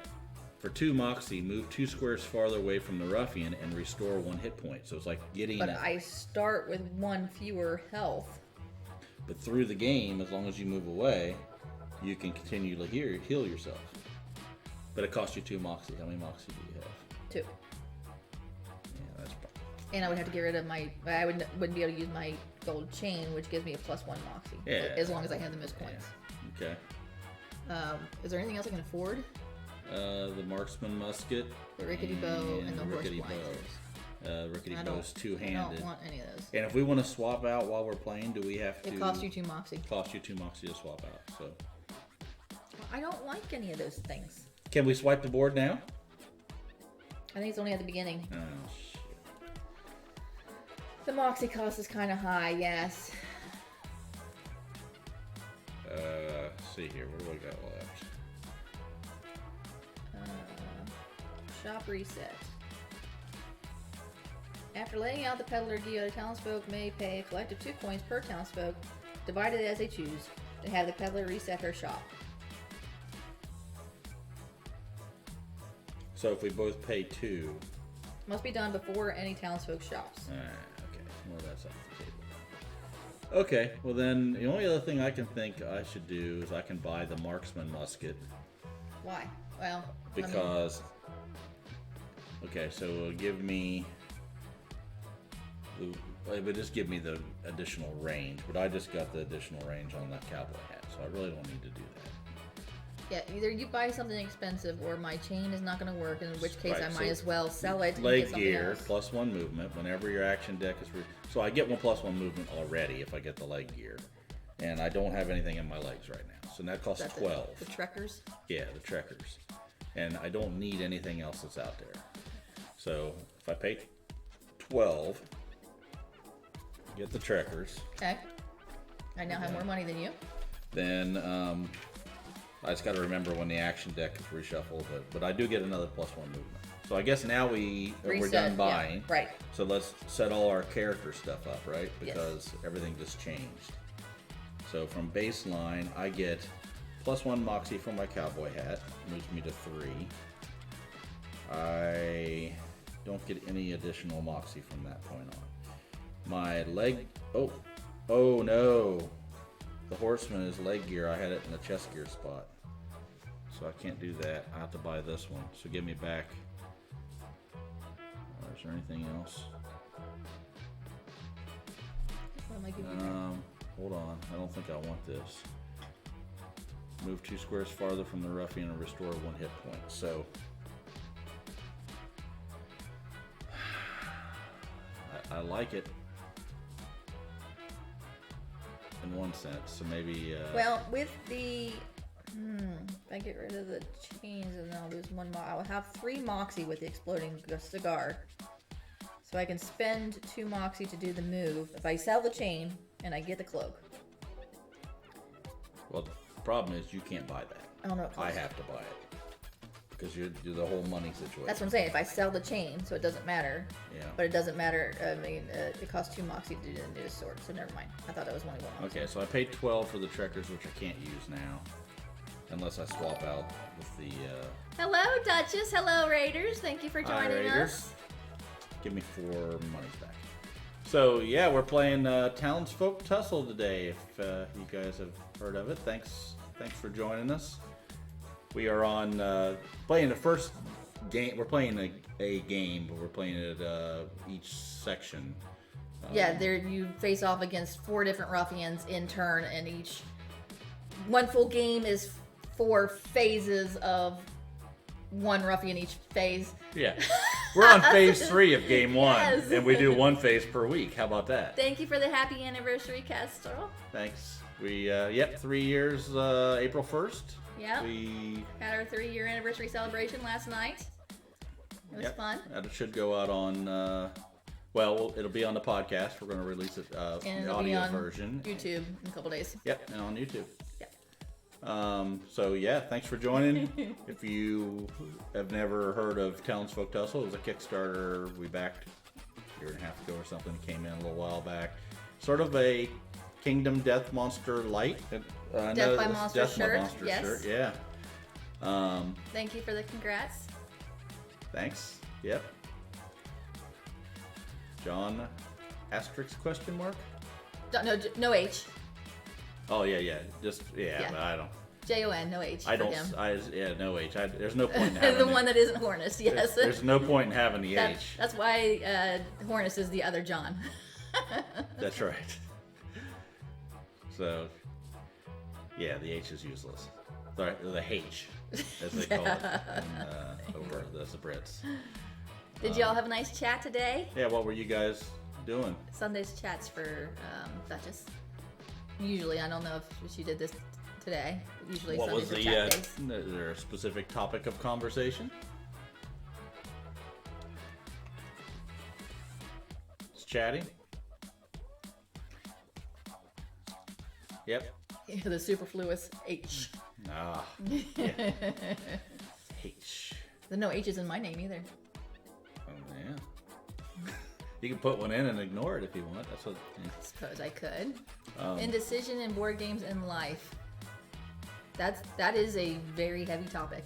Speaker 2: for 2 moxie, move 2 squares farther away from the ruffian and restore 1 hit point. So it's like getting.
Speaker 1: But I start with 1 fewer health.
Speaker 2: But through the game, as long as you move away, you can continue to heal yourself. But it costs you 2 moxie. How many moxie do you have?
Speaker 1: 2.
Speaker 2: Yeah, that's probably.
Speaker 1: And I would have to get rid of I wouldn't be able to use my gold chain, which gives me a +1 moxie.
Speaker 2: Yeah.
Speaker 1: As long as I have the most points.
Speaker 2: Yeah. Okay.
Speaker 1: Is there anything else I can afford?
Speaker 2: The marksman musket.
Speaker 1: The rickety bow and the horse
Speaker 2: rickety
Speaker 1: blinders.
Speaker 2: Rickety bow's 2-handed.
Speaker 1: I don't want any of those.
Speaker 2: And if we want to swap out while we're playing, do we have to?
Speaker 1: It costs you 2 moxie.
Speaker 2: Costs you 2 moxie to swap out. So.
Speaker 1: I don't like any of those things.
Speaker 2: Can we swipe the board now?
Speaker 1: I think it's only at the beginning.
Speaker 2: Oh shit.
Speaker 1: The moxie cost is kind of high, yes.
Speaker 2: Let's see here. What do we got left?
Speaker 1: Shop reset. After laying out the peddler guild, townsfolk may pay a collective 2 coins per townsfolk, divided as they choose, to have the peddler reset her shop.
Speaker 2: So if we both pay 2.
Speaker 1: Must be done before any townsfolk shops.
Speaker 2: Okay. Well, that's off the table. Okay. Well, then the only other thing I can think I should do is I can buy the marksman musket.
Speaker 1: Why? Well,
Speaker 2: because. Okay, so it'll give me. It would just give me the additional range, but I just got the additional range on that cowboy hat, so I really don't need to do that.
Speaker 1: Yeah, either you buy something expensive or my chain is not going to work, in which case
Speaker 2: Right,
Speaker 1: I
Speaker 2: so
Speaker 1: might as well sell it and
Speaker 2: leg
Speaker 1: get something
Speaker 2: gear
Speaker 1: else.
Speaker 2: +1 movement whenever your action deck is so I get 1 +1 movement already if I get the leg gear, and I don't have anything in my legs right now, so that costs 12.
Speaker 1: The trekkers?
Speaker 2: Yeah, the trekkers, and I don't need anything else that's out there. So if I pay 12, get the trekkers.
Speaker 1: Okay. I now have more money than you.
Speaker 2: Then I just got to remember when the action deck is reshuffled, but I do get another +1 movement. So I guess now we're done buying.
Speaker 1: Yeah, right.
Speaker 2: So let's set all our character stuff up, right?
Speaker 1: Yes.
Speaker 2: Because everything just changed. So from baseline, I get +1 moxie for my cowboy hat, moves me to 3. I don't get any additional moxie from that point on. My leg, oh no. The horseman is leg gear. I had it in the chest gear spot. So I can't do that. I have to buy this one. So give me back. Is there anything else?
Speaker 1: What am I giving you?
Speaker 2: Hold on. I don't think I want this. Move 2 squares farther from the ruffian and restore 1 hit point. So I like it in one sense. So maybe.
Speaker 1: Well, with the. If I get rid of the chains and then I'll lose 1 I will have 3 moxie with the exploding cigar. So I can spend 2 moxie to do the move if I sell the chain and I get the cloak.
Speaker 2: Well, the problem is you can't buy that.
Speaker 1: I don't know.
Speaker 2: I have to buy it because you're the whole money situation.
Speaker 1: That's what I'm saying. If I sell the chain, so it doesn't matter.
Speaker 2: Yeah.
Speaker 1: But it doesn't matter. I mean, it costs 2 moxie to do the new sword, so never mind. I thought that was only 1 moxie.
Speaker 2: Okay, so I paid 12 for the trekkers, which I can't use now, unless I swap out with the.
Speaker 1: Hello, Duchess. Hello, Raiders. Thank you for
Speaker 2: Hi,
Speaker 1: joining
Speaker 2: Raiders.
Speaker 1: us.
Speaker 2: Give me 4 monies back. So yeah, we're playing Townsfolk Tussle today. If you guys have heard of it, thanks for joining us. We are on playing the first game. We're playing a game, but we're playing it each section.
Speaker 1: Yeah, there you face off against 4 different ruffians in turn, and each one full game is 4 phases of 1 ruffian each phase.
Speaker 2: Yeah, we're on phase 3 of game 1,
Speaker 1: Yes.
Speaker 2: and we do 1 phase per week. How about that?
Speaker 1: Thank you for the happy anniversary, Kestrel.
Speaker 2: Thanks. We 3 years, April 1st.
Speaker 1: Yep.
Speaker 2: We
Speaker 1: Had our 3-year anniversary celebration last night. It was fun.
Speaker 2: And it should go out on. Well, it'll be on the podcast. We're going to release it
Speaker 1: And
Speaker 2: the
Speaker 1: it'll be
Speaker 2: audio
Speaker 1: on
Speaker 2: version.
Speaker 1: YouTube in a couple days.
Speaker 2: Yep, and on YouTube.
Speaker 1: Yep.
Speaker 2: So yeah, thanks for joining. If you have never heard of Townsfolk Tussle, it was a Kickstarter we backed a 1.5 years ago or something. Came in a little while back. Sort of a Kingdom Death Monster light.
Speaker 1: Death by Monster shirt.
Speaker 2: Monster
Speaker 1: Yes.
Speaker 2: shirt. Yeah.
Speaker 1: Thank you for the congrats.
Speaker 2: Thanks. Yep. John asterisk question mark?
Speaker 1: No H.
Speaker 2: Oh yeah. Just
Speaker 1: Yeah.
Speaker 2: But I don't.
Speaker 1: Jon, no H.
Speaker 2: I
Speaker 1: for
Speaker 2: don't.
Speaker 1: him.
Speaker 2: No H. There's no point in having
Speaker 1: The
Speaker 2: it.
Speaker 1: one that isn't Hornus, yes.
Speaker 2: There's no point in having the H.
Speaker 1: That's why Hornus is the other John.
Speaker 2: That's right. So, yeah, the H is useless. The H, as they call it over the Brits.
Speaker 1: Did y'all have a nice chat today?
Speaker 2: Yeah, what were you guys doing?
Speaker 1: Sunday's chats for Duchess. Usually, I don't know if she did this today. Usually
Speaker 2: What was
Speaker 1: Sundays
Speaker 2: the?
Speaker 1: are chat days.
Speaker 2: Is there a specific topic of conversation? It's chatting. Yep.
Speaker 1: The superfluous H.
Speaker 2: Ah. Yeah. H.
Speaker 1: There's no H's in my name either.
Speaker 2: Oh yeah. You can put one in and ignore it if you want. That's what. Yeah.
Speaker 1: I suppose I could. Indecision in board games and life. That is a very heavy topic.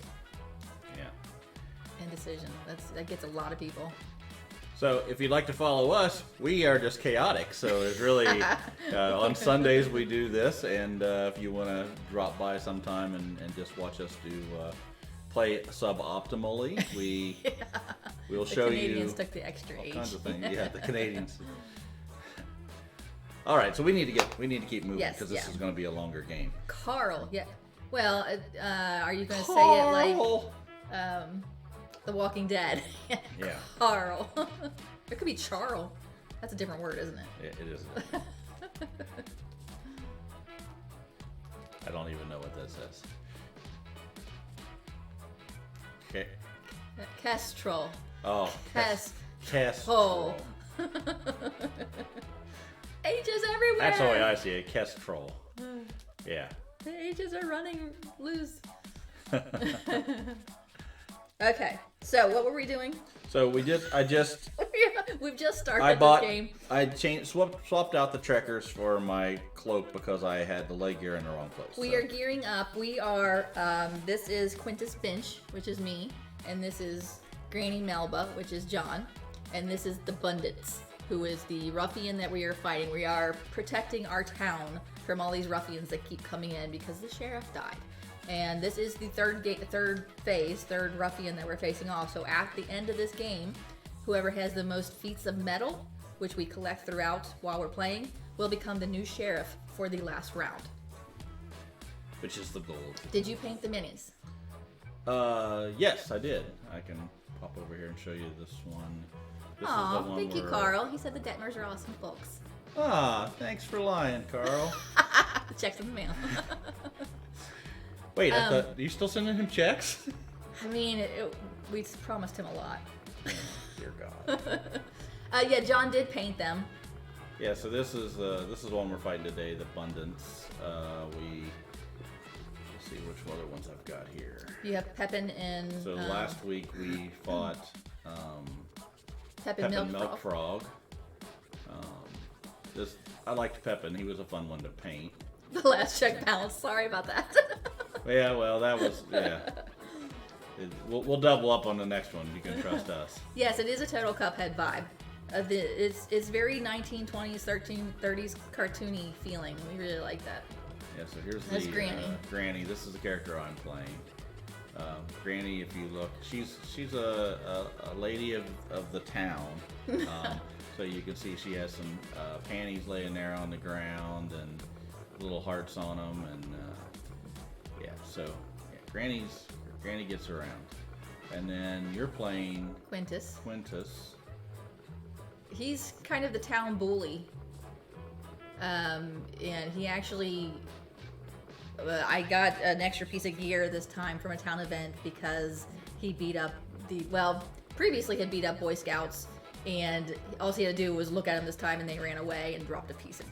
Speaker 2: Yeah.
Speaker 1: Indecision. That gets a lot of people.
Speaker 2: So if you'd like to follow us, we are just chaotic. So there's really on Sundays we do this, and if you want to drop by sometime and just watch us do play suboptimally, we'll show you.
Speaker 1: The Canadians took the extra
Speaker 2: all
Speaker 1: H.
Speaker 2: kinds of things. Yeah, the Canadians. All right, so we need to keep moving because this is going to be a longer game.
Speaker 1: Carl, yeah. Well, are you going to say it like The Walking Dead?
Speaker 2: Yeah.
Speaker 1: Carl. It could be Charl. That's a different word, isn't it?
Speaker 2: It is. I don't even know what that says. Okay.
Speaker 1: Kestrel.
Speaker 2: Oh.
Speaker 1: Kestrel. H's everywhere.
Speaker 2: That's the way I see it. Kestrel. Yeah.
Speaker 1: The H's are running loose. Okay, so what were we doing?
Speaker 2: So we've just
Speaker 1: started this game.
Speaker 2: I swapped out the trekkers for my cloak because I had the leg gear in the wrong place.
Speaker 1: We are gearing up. We are, this is Quintus Finch, which is me, and this is Granny Melba, which is John, and this is the Bundits, who is the ruffian that we are fighting. We are protecting our town from all these ruffians that keep coming in because the sheriff died. And this is the third ruffian that we're facing off. So at the end of this game, whoever has the most feats of metal, which we collect throughout while we're playing, will become the new sheriff for the last round.
Speaker 2: Which is the gold.
Speaker 1: Did you paint the minis?
Speaker 2: Yes, I did. I can pop over here and show you this one. This
Speaker 1: Aw,
Speaker 2: is the one
Speaker 1: thank you,
Speaker 2: where,
Speaker 1: Carl. He said the Detmers are awesome folks.
Speaker 2: Ah, thanks for lying, Carl.
Speaker 1: The check's in the mail.
Speaker 2: Wait, I thought, are you still sending him checks?
Speaker 1: I mean, we promised him a lot.
Speaker 2: Dear God.
Speaker 1: Yeah, Jon did paint them.
Speaker 2: Yeah, so this is one we're fighting today, the Bundits. Let's see which other ones I've got here.
Speaker 1: You have Pepin and...
Speaker 2: So last week we fought
Speaker 1: Pepin
Speaker 2: Milk Frog. I liked Pepin. He was a fun one to paint.
Speaker 1: The last check balance. Sorry about that.
Speaker 2: Yeah, well, that was, yeah. We'll double up on the next one. You can trust us.
Speaker 1: Yes, it is a total Cuphead vibe. It's very 1920s, 1330s cartoony feeling. We really like that.
Speaker 2: Yeah, so here's
Speaker 1: That's Granny.
Speaker 2: Granny. This is the character I'm playing. Granny, if you look, she's a lady of the town. So you can see she has some panties laying there on the ground and little hearts on them, and yeah. So yeah, Granny gets around, and then you're playing
Speaker 1: Quintus. He's kind of the town bully, and he actually. I got an extra piece of gear this time from a town event because he beat up previously had beat up Boy Scouts, and all he had to do was look at him this time, and they ran away and dropped a piece of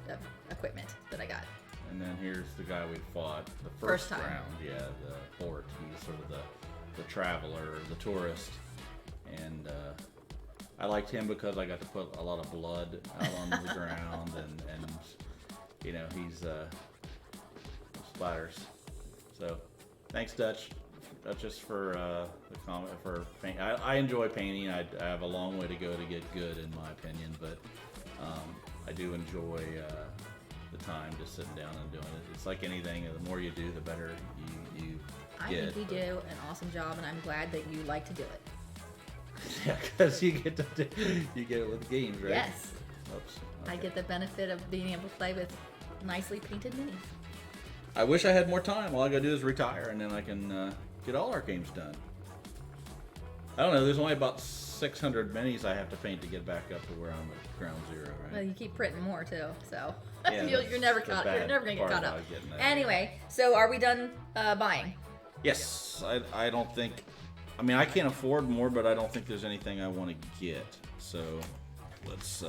Speaker 1: equipment that I got.
Speaker 2: And then here's the guy we fought the first
Speaker 1: time.
Speaker 2: round. Yeah, the Hort. He's sort of the traveler, the tourist, and I liked him because I got to put a lot of blood out on the ground, and you know he's splatters. So thanks, Duchess, for the comment for paint. I enjoy painting. I have a long way to go to get good, in my opinion, but I do enjoy the time just sitting down and doing it. It's like anything, the more you do, the better you get.
Speaker 1: I think you do an awesome job, and I'm glad that you like to do it.
Speaker 2: Yeah, because you get it with games, right?
Speaker 1: Yes.
Speaker 2: Oops. Okay.
Speaker 1: I get the benefit of being able to play with nicely painted minis.
Speaker 2: I wish I had more time. All I gotta do is retire, and then I can get all our games done. I don't know. There's only about 600 minis I have to paint to get back up to where I'm at ground zero, right?
Speaker 1: Well, you keep printing more too, so
Speaker 2: Yeah,
Speaker 1: you're never caught. You're never gonna get caught up. Anyway, so are we done buying?
Speaker 2: Yes. I don't think. I mean, I can't afford more, but I don't think there's anything I want to get. So let's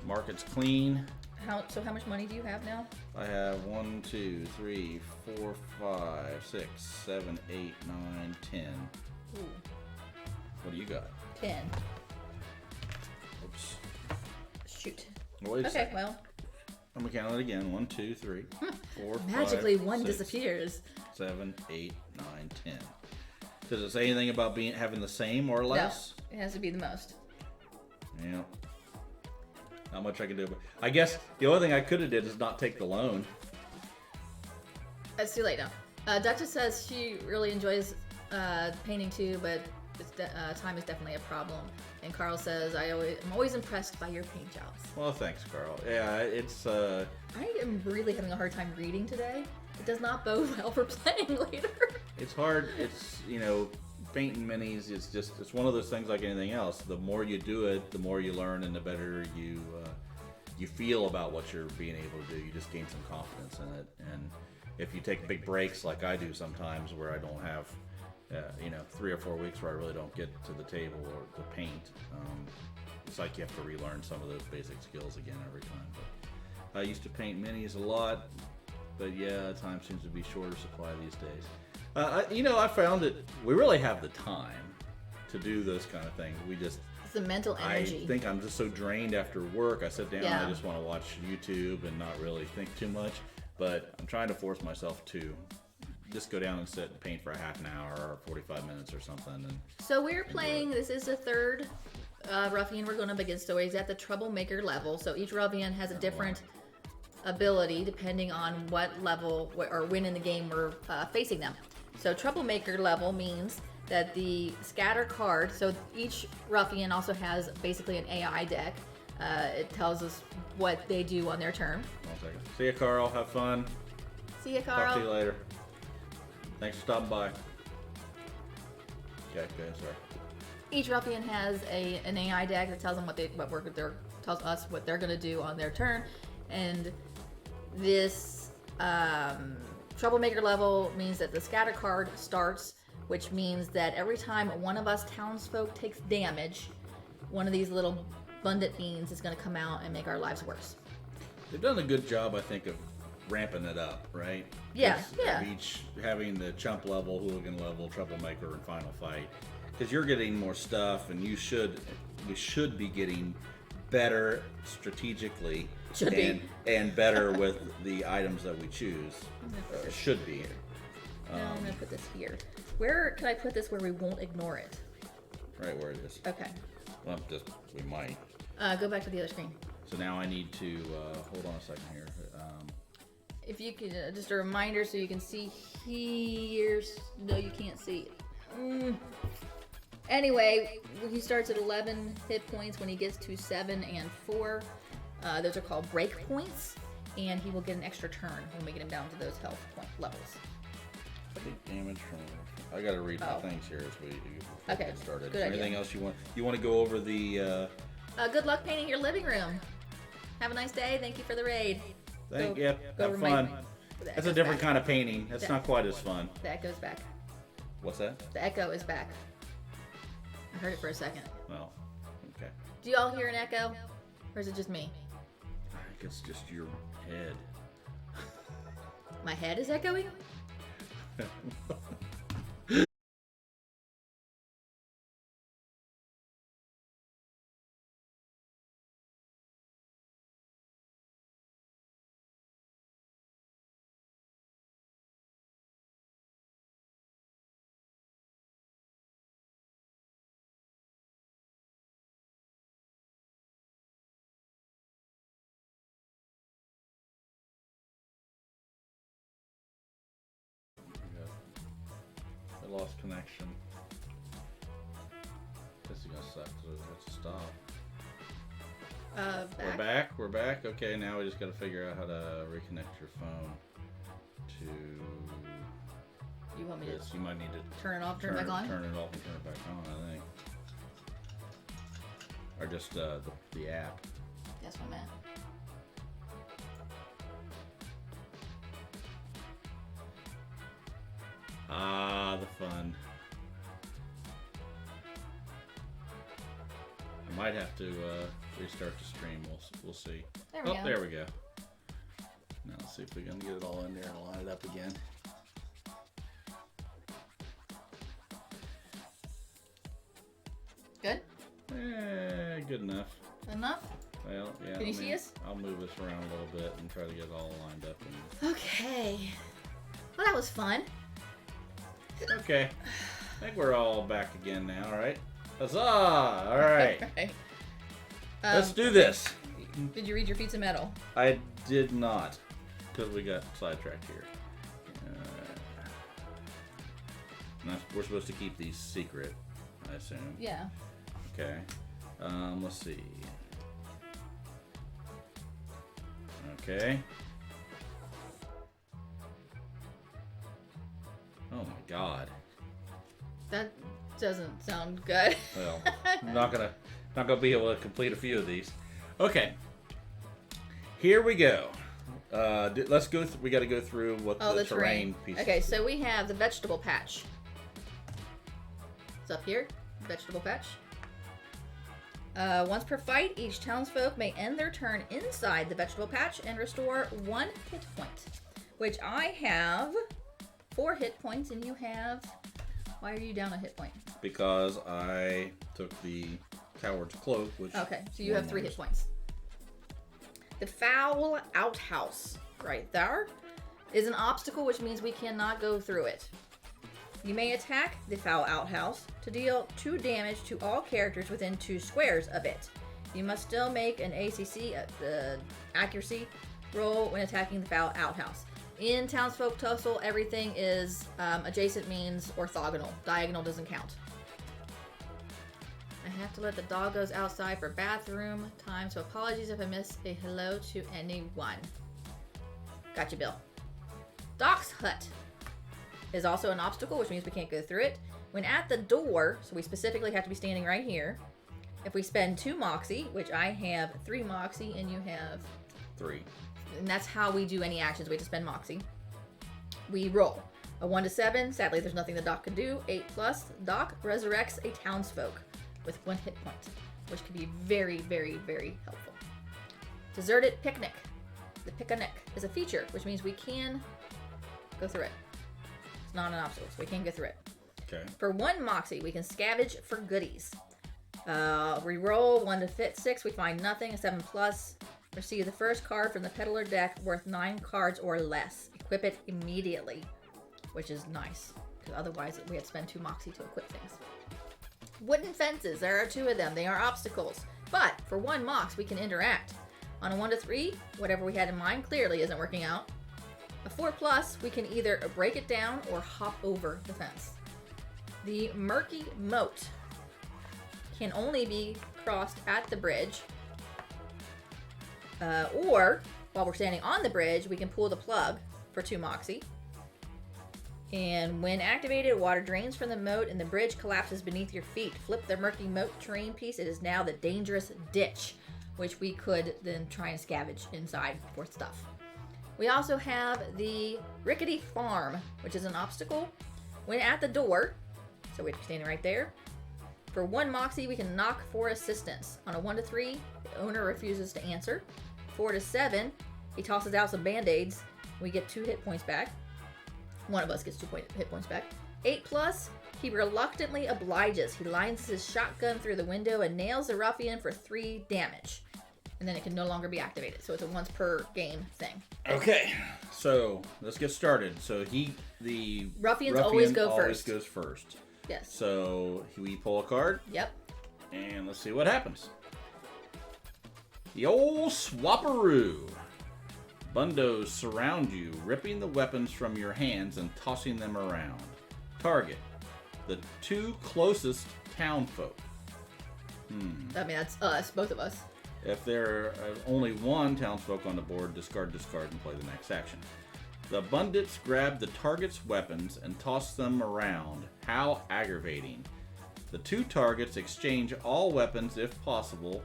Speaker 2: market's clean.
Speaker 1: How much money do you have now?
Speaker 2: I have 1, 2, 3, 4, 5, 6, 7, 8, 9, 10.
Speaker 1: Ooh.
Speaker 2: What do you got?
Speaker 1: 10.
Speaker 2: Oops.
Speaker 1: Shoot.
Speaker 2: Wait a
Speaker 1: Okay,
Speaker 2: second.
Speaker 1: well.
Speaker 2: I'm gonna count it again. 1, 2, 3, 4, 5,
Speaker 1: Magically, one
Speaker 2: 6,
Speaker 1: disappears.
Speaker 2: 7, 8, 9, 10. Does it say anything about having the same or less?
Speaker 1: No, it has to be the most.
Speaker 2: Yeah. Not much I can do. But I guess the only thing I could have did is not take the loan.
Speaker 1: It's too late now. Duchess says she really enjoys painting too, but time is definitely a problem. And Carl says, I'm always impressed by your paint jobs.
Speaker 2: Well, thanks, Carl. Yeah, it's.
Speaker 1: I am really having a hard time reading today. It does not bode well for playing later.
Speaker 2: It's hard. It's, painting minis is just, it's one of those things like anything else. The more you do it, the more you learn, and the better you feel about what you're being able to do. You just gain some confidence in it. And if you take big breaks like I do sometimes, where I don't have 3 or 4 weeks where I really don't get to the table or to paint, it's like you have to relearn some of those basic skills again every time. But I used to paint minis a lot, but yeah, time seems to be shorter supply these days. I found that we really have the time to do those kind of things.
Speaker 1: It's the mental energy.
Speaker 2: I think I'm just so drained after work. I sit down and
Speaker 1: Yeah.
Speaker 2: I just want to watch YouTube and not really think too much. But I'm trying to force myself to just go down and sit and paint for a half an hour or 45 minutes or something. And
Speaker 1: So we're playing, this is the third Ruffian we're going up against, so he's at the Troublemaker level. So each Ruffian has a different ability depending on what level or when in the game we're facing them. So Troublemaker level means that the scatter card, so each Ruffian also has basically an AI deck. It tells us what they do on their turn.
Speaker 2: 1 second. See ya, Carl. Have fun.
Speaker 1: See ya,
Speaker 2: Talk
Speaker 1: Carl.
Speaker 2: to you later. Thanks for stopping by. Okay, sorry.
Speaker 1: Each ruffian has an AI deck that tells them tells us what they're gonna do on their turn, and this troublemaker level means that the scatter card starts, which means that every time one of us townsfolk takes damage, one of these little Bundit beans is gonna come out and make our lives worse.
Speaker 2: They've done a good job, I think, of ramping it up, right?
Speaker 1: Yeah, yeah.
Speaker 2: Each having the chump level, hooligan level, troublemaker, and final fight. Because you're getting more stuff, and we should be getting better strategically and better with the items that we choose. Should be.
Speaker 1: I'm gonna put this here. Where can I put this where we won't ignore it?
Speaker 2: Right where it is.
Speaker 1: Okay.
Speaker 2: Well, we might.
Speaker 1: Go back to the other screen.
Speaker 2: So now I need to hold on a second here.
Speaker 1: If you could, just a reminder so you can see here. No, you can't see. Anyway, he starts at 11 hit points. When he gets to 7 and 4, those are called break points, and he will get an extra turn when we get him down to those health point levels.
Speaker 2: Take damage from. I gotta read my things here as we get started.
Speaker 1: Good idea.
Speaker 2: Anything else you want? You want to go over the?
Speaker 1: Good luck painting your living room. Have a nice day. Thank you for the raid.
Speaker 2: Have fun. That's a different kind of painting. That's not quite as fun.
Speaker 1: The echo's back.
Speaker 2: What's that?
Speaker 1: The echo is back. I heard it for a second.
Speaker 2: Well, okay.
Speaker 1: Do you all hear an echo? Or is it just me?
Speaker 2: I think it's just your head.
Speaker 1: My head is echoing?
Speaker 2: I lost connection. This is gonna suck because it has to stop.
Speaker 1: Back.
Speaker 2: We're back. Okay, now we just gotta figure out how to reconnect your phone to
Speaker 1: You want me
Speaker 2: this. You might need to
Speaker 1: turn it off, turn it back on?
Speaker 2: Turn it off and turn it back on, I think. Or just the app.
Speaker 1: That's what I'm at.
Speaker 2: Ah, the fun. I might have to restart the stream. We'll see.
Speaker 1: There we go.
Speaker 2: There we go. Now let's see if we can get it all in there and line it up again.
Speaker 1: Good?
Speaker 2: Good enough.
Speaker 1: Enough?
Speaker 2: Well, yeah.
Speaker 1: Can you see us?
Speaker 2: I'll move this around a little bit and try to get it all lined up. And...
Speaker 1: Okay. Well, that was fun.
Speaker 2: Okay. I think we're all back again now, all right? Huzzah! All right.
Speaker 1: Right.
Speaker 2: Let's do this.
Speaker 1: Did you read your pizza medal?
Speaker 2: I did not, because we got sidetracked here. We're supposed to keep these secret, I assume.
Speaker 1: Yeah.
Speaker 2: Okay. Let's see. Okay. Oh my God.
Speaker 1: That doesn't sound good.
Speaker 2: Well, I'm not gonna be able to complete a few of these. Okay. Here we go. Let's go. We got to go through what the terrain pieces.
Speaker 1: Okay, so we have the vegetable patch. It's up here. Vegetable patch. Once per fight, each townsfolk may end their turn inside the vegetable patch and restore 1 hit point. Which I have 4 hit points, and you have. Why are you down a hit point?
Speaker 2: Because I took the coward's cloak, which.
Speaker 1: Okay, so you have 3 hit points. The foul outhouse, right there, is an obstacle, which means we cannot go through it. You may attack the foul outhouse to deal 2 damage to all characters within 2 squares of it. You must still make an ACC, accuracy roll when attacking the foul outhouse. In Townsfolk Tussle, everything is adjacent means orthogonal. Diagonal doesn't count. I have to let the doggos outside for bathroom time, so apologies if I miss a hello to anyone. Gotcha, Bill. Doc's hut is also an obstacle, which means we can't go through it. When at the door, so we specifically have to be standing right here. If we spend 2 Moxie, which I have 3 Moxie and you have
Speaker 2: 3.
Speaker 1: And that's how we do any actions. We have to spend Moxie. We roll. A 1 to 7. Sadly, there's nothing the Doc can do. 8 plus. Doc resurrects a townsfolk with 1 hit point, which can be very, very, very helpful. Deserted picnic. The picnic is a feature, which means we can go through it. It's not an obstacle, so we can go through it.
Speaker 2: Okay.
Speaker 1: For 1 Moxie, we can scavenge for goodies. We roll 1 to 6. We find nothing. A 7 plus. Receive the first card from the peddler deck worth 9 cards or less. Equip it immediately, which is nice, because otherwise we have to spend 2 Moxie to equip things. Wooden fences. There are 2 of them. They are obstacles. But for 1 Mox, we can interact. On a 1 to 3, whatever we had in mind clearly isn't working out. A 4 plus, we can either break it down or hop over the fence. The murky moat can only be crossed at the bridge. Or, while we're standing on the bridge, we can pull the plug for 2 Moxie. And when activated, water drains from the moat and the bridge collapses beneath your feet. Flip the murky moat terrain piece. It is now the dangerous ditch, which we could then try and scavenge inside for stuff. We also have the rickety farm, which is an obstacle. When at the door, so we have to be standing right there. For 1 Moxie, we can knock for assistance. On a 1 to 3, the owner refuses to answer. 4 to 7, he tosses out some band-aids. We get 2 hit points back. One of us gets 2 hit points back. 8 plus, he reluctantly obliges. He lines his shotgun through the window and nails the ruffian for 3 damage. And then it can no longer be activated. So it's a once per game thing.
Speaker 2: Okay, so let's get started. So the
Speaker 1: Ruffians
Speaker 2: ruffian
Speaker 1: always go
Speaker 2: always
Speaker 1: first.
Speaker 2: goes first.
Speaker 1: Yes.
Speaker 2: So we pull a card.
Speaker 1: Yep.
Speaker 2: And let's see what happens. The old swapperoo. Bundos surround you, ripping the weapons from your hands and tossing them around. Target: the 2 closest townfolk.
Speaker 1: I mean, that's us, both of us.
Speaker 2: If there are only 1 townsfolk on the board, discard, and play the next action. The Bundits grab the target's weapons and toss them around. How aggravating. The 2 targets exchange all weapons if possible.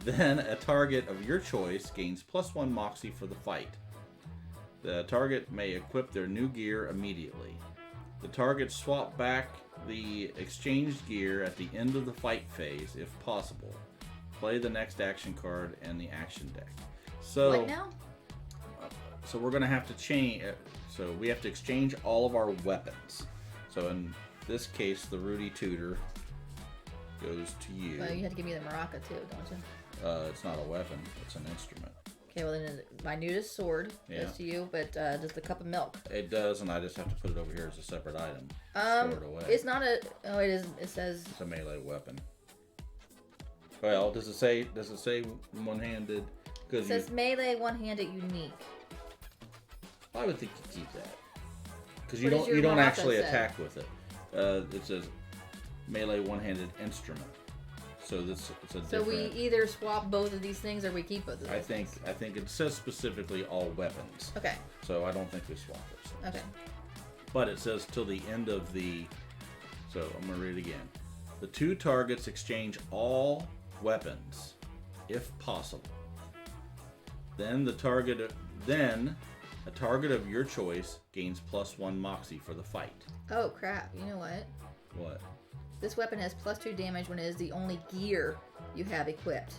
Speaker 2: Then a target of your choice gains +1 Moxie for the fight. The target may equip their new gear immediately. The targets swap back the exchanged gear at the end of the fight phase if possible. Play the next action card and the action deck. So
Speaker 1: What now?
Speaker 2: So we're going to have to change. So we have to exchange all of our weapons. So in this case, the Rudy Tutor goes to you.
Speaker 1: Well, you have to give me the maraca too, don't you?
Speaker 2: It's not a weapon. It's an instrument.
Speaker 1: Okay, well then my nudist sword goes to you, but does the cup of milk?
Speaker 2: It does, and I just have to put it over here as a separate item. Store it away.
Speaker 1: It's not a. Oh, it is. It says.
Speaker 2: It's a melee weapon. Well, does it say one-handed?
Speaker 1: It says melee, one-handed, unique.
Speaker 2: I would think you keep that because
Speaker 1: What does
Speaker 2: you
Speaker 1: your
Speaker 2: don't
Speaker 1: maraca
Speaker 2: actually
Speaker 1: say?
Speaker 2: attack with it. It says melee one-handed instrument. So it's a different.
Speaker 1: So we either swap both of these things or we keep both of these.
Speaker 2: I think it says specifically all weapons.
Speaker 1: Okay.
Speaker 2: So I don't think we swap those things.
Speaker 1: Okay.
Speaker 2: But it says till the end of the. So I'm gonna read it again. The 2 targets exchange all weapons, if possible. Then a target of your choice gains +1 Moxie for the fight.
Speaker 1: Oh crap! You know what?
Speaker 2: What?
Speaker 1: This weapon has +2 damage when it is the only gear you have equipped.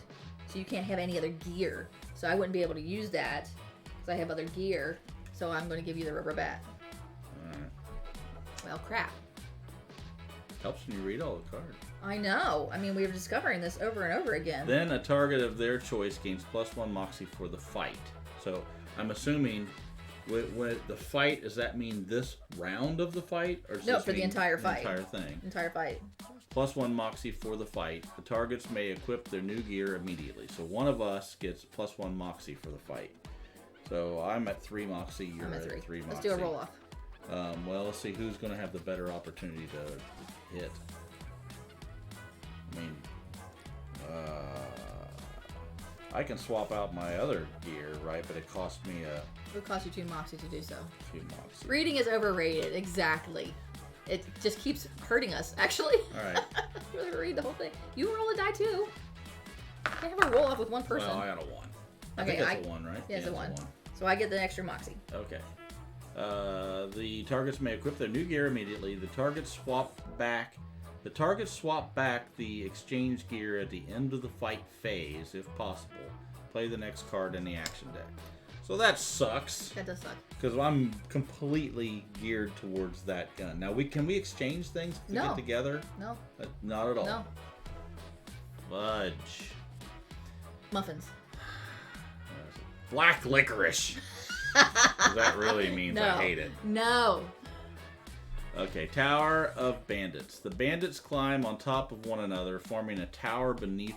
Speaker 1: So you can't have any other gear. So I wouldn't be able to use that because I have other gear. So I'm going to give you the rubber bat.
Speaker 2: Alright.
Speaker 1: Well, crap.
Speaker 2: Helps when you read all the cards.
Speaker 1: I know. I mean, we were discovering this over and over again.
Speaker 2: Then a target of their choice gains +1 Moxie for the fight. So I'm assuming with the fight, does that mean this round of the fight? Or does
Speaker 1: No,
Speaker 2: this
Speaker 1: for the
Speaker 2: mean
Speaker 1: entire fight.
Speaker 2: The entire thing.
Speaker 1: Entire fight.
Speaker 2: +1 Moxie for the fight. The targets may equip their new gear immediately. So one of us gets +1 Moxie for the fight. So I'm at 3 Moxie. You're
Speaker 1: I'm at
Speaker 2: at
Speaker 1: 3.
Speaker 2: 3 Moxie.
Speaker 1: Let's do a roll off.
Speaker 2: Well, let's see who's going to have the better opportunity to hit. I mean, I can swap out my other gear, right? But it costs me
Speaker 1: It would cost you 2 moxie to do so.
Speaker 2: 2 moxie.
Speaker 1: Reading is overrated. Exactly. It just keeps hurting us, actually.
Speaker 2: All right.
Speaker 1: I'd rather read the whole thing. You roll a die, too. You can't have a roll off with one person.
Speaker 2: Well, I got a 1. I
Speaker 1: Okay,
Speaker 2: think it's a 1, right?
Speaker 1: Yeah, it's a 1. So I get the extra moxie.
Speaker 2: Okay. The targets may equip their new gear immediately. The targets swap back the exchange gear at the end of the fight phase, if possible. Play the next card in the action deck. So that sucks.
Speaker 1: That does suck.
Speaker 2: Because I'm completely geared towards that gun. Now, can we exchange things to get together?
Speaker 1: No.
Speaker 2: Not at all.
Speaker 1: No.
Speaker 2: Fudge.
Speaker 1: Muffins.
Speaker 2: Black licorice. 'Cause that really means
Speaker 1: No.
Speaker 2: I hate it.
Speaker 1: No.
Speaker 2: Okay, Tower of Bandits. The bandits climb on top of one another, forming a tower beneath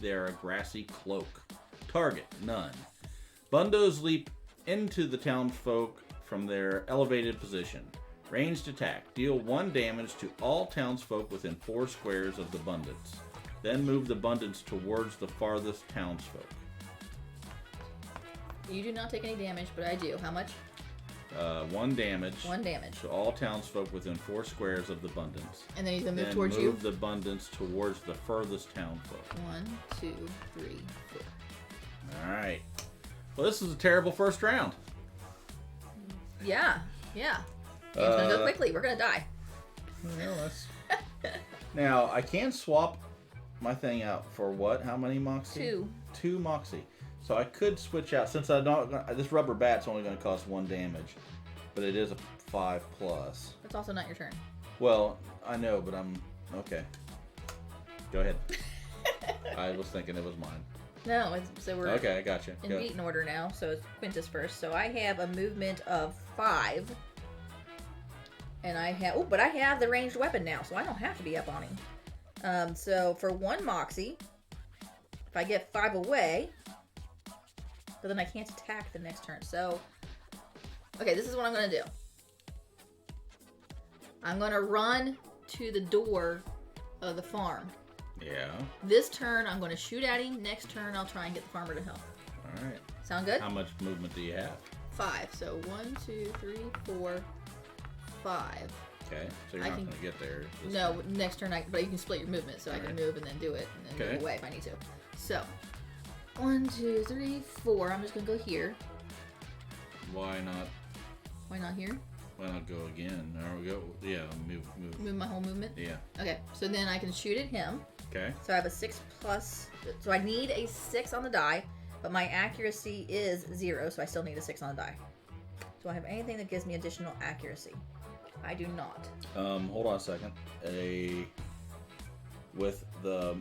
Speaker 2: their grassy cloak. Target, none. Bundos leap into the townsfolk from their elevated position. Ranged attack. Deal 1 damage to all townsfolk within 4 squares of the Bundits. Then move the Bundits towards the farthest townsfolk.
Speaker 1: You do not take any damage, but I do. How much?
Speaker 2: 1 damage.
Speaker 1: 1 damage.
Speaker 2: To all townsfolk within 4 squares of the Bundits.
Speaker 1: And then he's going to move
Speaker 2: Then
Speaker 1: towards
Speaker 2: move the Bundits towards the furthest townsfolk.
Speaker 1: 1, 2, 3, 4.
Speaker 2: Alright. Well, this is a terrible first round.
Speaker 1: Yeah. Yeah. And it's going to go quickly. We're going to die.
Speaker 2: Well, now, I can swap my thing out for what? How many moxie?
Speaker 1: 2.
Speaker 2: 2 moxie. So I could switch out, since I don't. This rubber bat's only going to cost 1 damage, but it is a 5+.
Speaker 1: That's also not your turn.
Speaker 2: Well, I know, but I'm okay. Go ahead. I was thinking it was mine.
Speaker 1: No, so we're
Speaker 2: Okay, I got you.
Speaker 1: in beaten order now. So it's Quintus first. So I have a movement of 5, and I have but I have the ranged weapon now, so I don't have to be up on him. So for 1 moxie, if I get 5 away. But then I can't attack the next turn. So, okay, this is what I'm going to do. I'm going to run to the door of the farm.
Speaker 2: Yeah.
Speaker 1: This turn, I'm going to shoot at him. Next turn, I'll try and get the farmer to help.
Speaker 2: All right.
Speaker 1: Sound good?
Speaker 2: How much movement do you have?
Speaker 1: 5. So 1, 2, 3, 4, 5.
Speaker 2: Okay. So you're not going to get there.
Speaker 1: No, next turn, but you can split your movement, so I can move and then do it, and then move away if I need to. So, 1, 2, 3, 4. I'm just going to go here.
Speaker 2: Why not?
Speaker 1: Why not here?
Speaker 2: Why not go again? There we go. Yeah, move.
Speaker 1: Move my whole movement?
Speaker 2: Yeah.
Speaker 1: Okay, so then I can shoot at him.
Speaker 2: Okay.
Speaker 1: So I have a 6+. So I need a 6 on the die, but my accuracy is 0, so I still need a 6 on the die. Do I have anything that gives me additional accuracy? I do not.
Speaker 2: Hold on a second. With the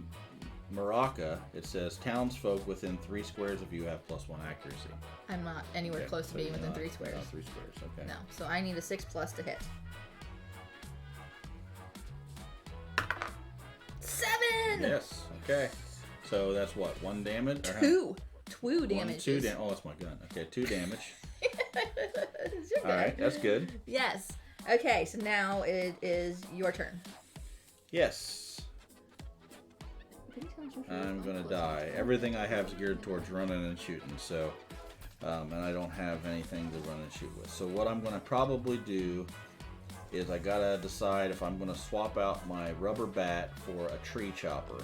Speaker 2: Maraca, it says townsfolk within 3 squares of you have +1 accuracy.
Speaker 1: I'm not anywhere close to being within 3 squares.
Speaker 2: Not 3 squares, okay.
Speaker 1: No, so I need a 6+ to hit. 7!
Speaker 2: Yes, okay. So that's what, 1 damage? Or
Speaker 1: 2 damage.
Speaker 2: 2 damage. Oh, that's my gun. Okay, 2 damage.
Speaker 1: It's your
Speaker 2: All right,
Speaker 1: gun.
Speaker 2: that's good.
Speaker 1: Yes. Okay, so now it is your turn.
Speaker 2: Yes. I'm gonna die. Everything I have is geared towards running and shooting, so, and I don't have anything to run and shoot with. So what I'm gonna probably do is I gotta decide if I'm gonna swap out my rubber bat for a tree chopper.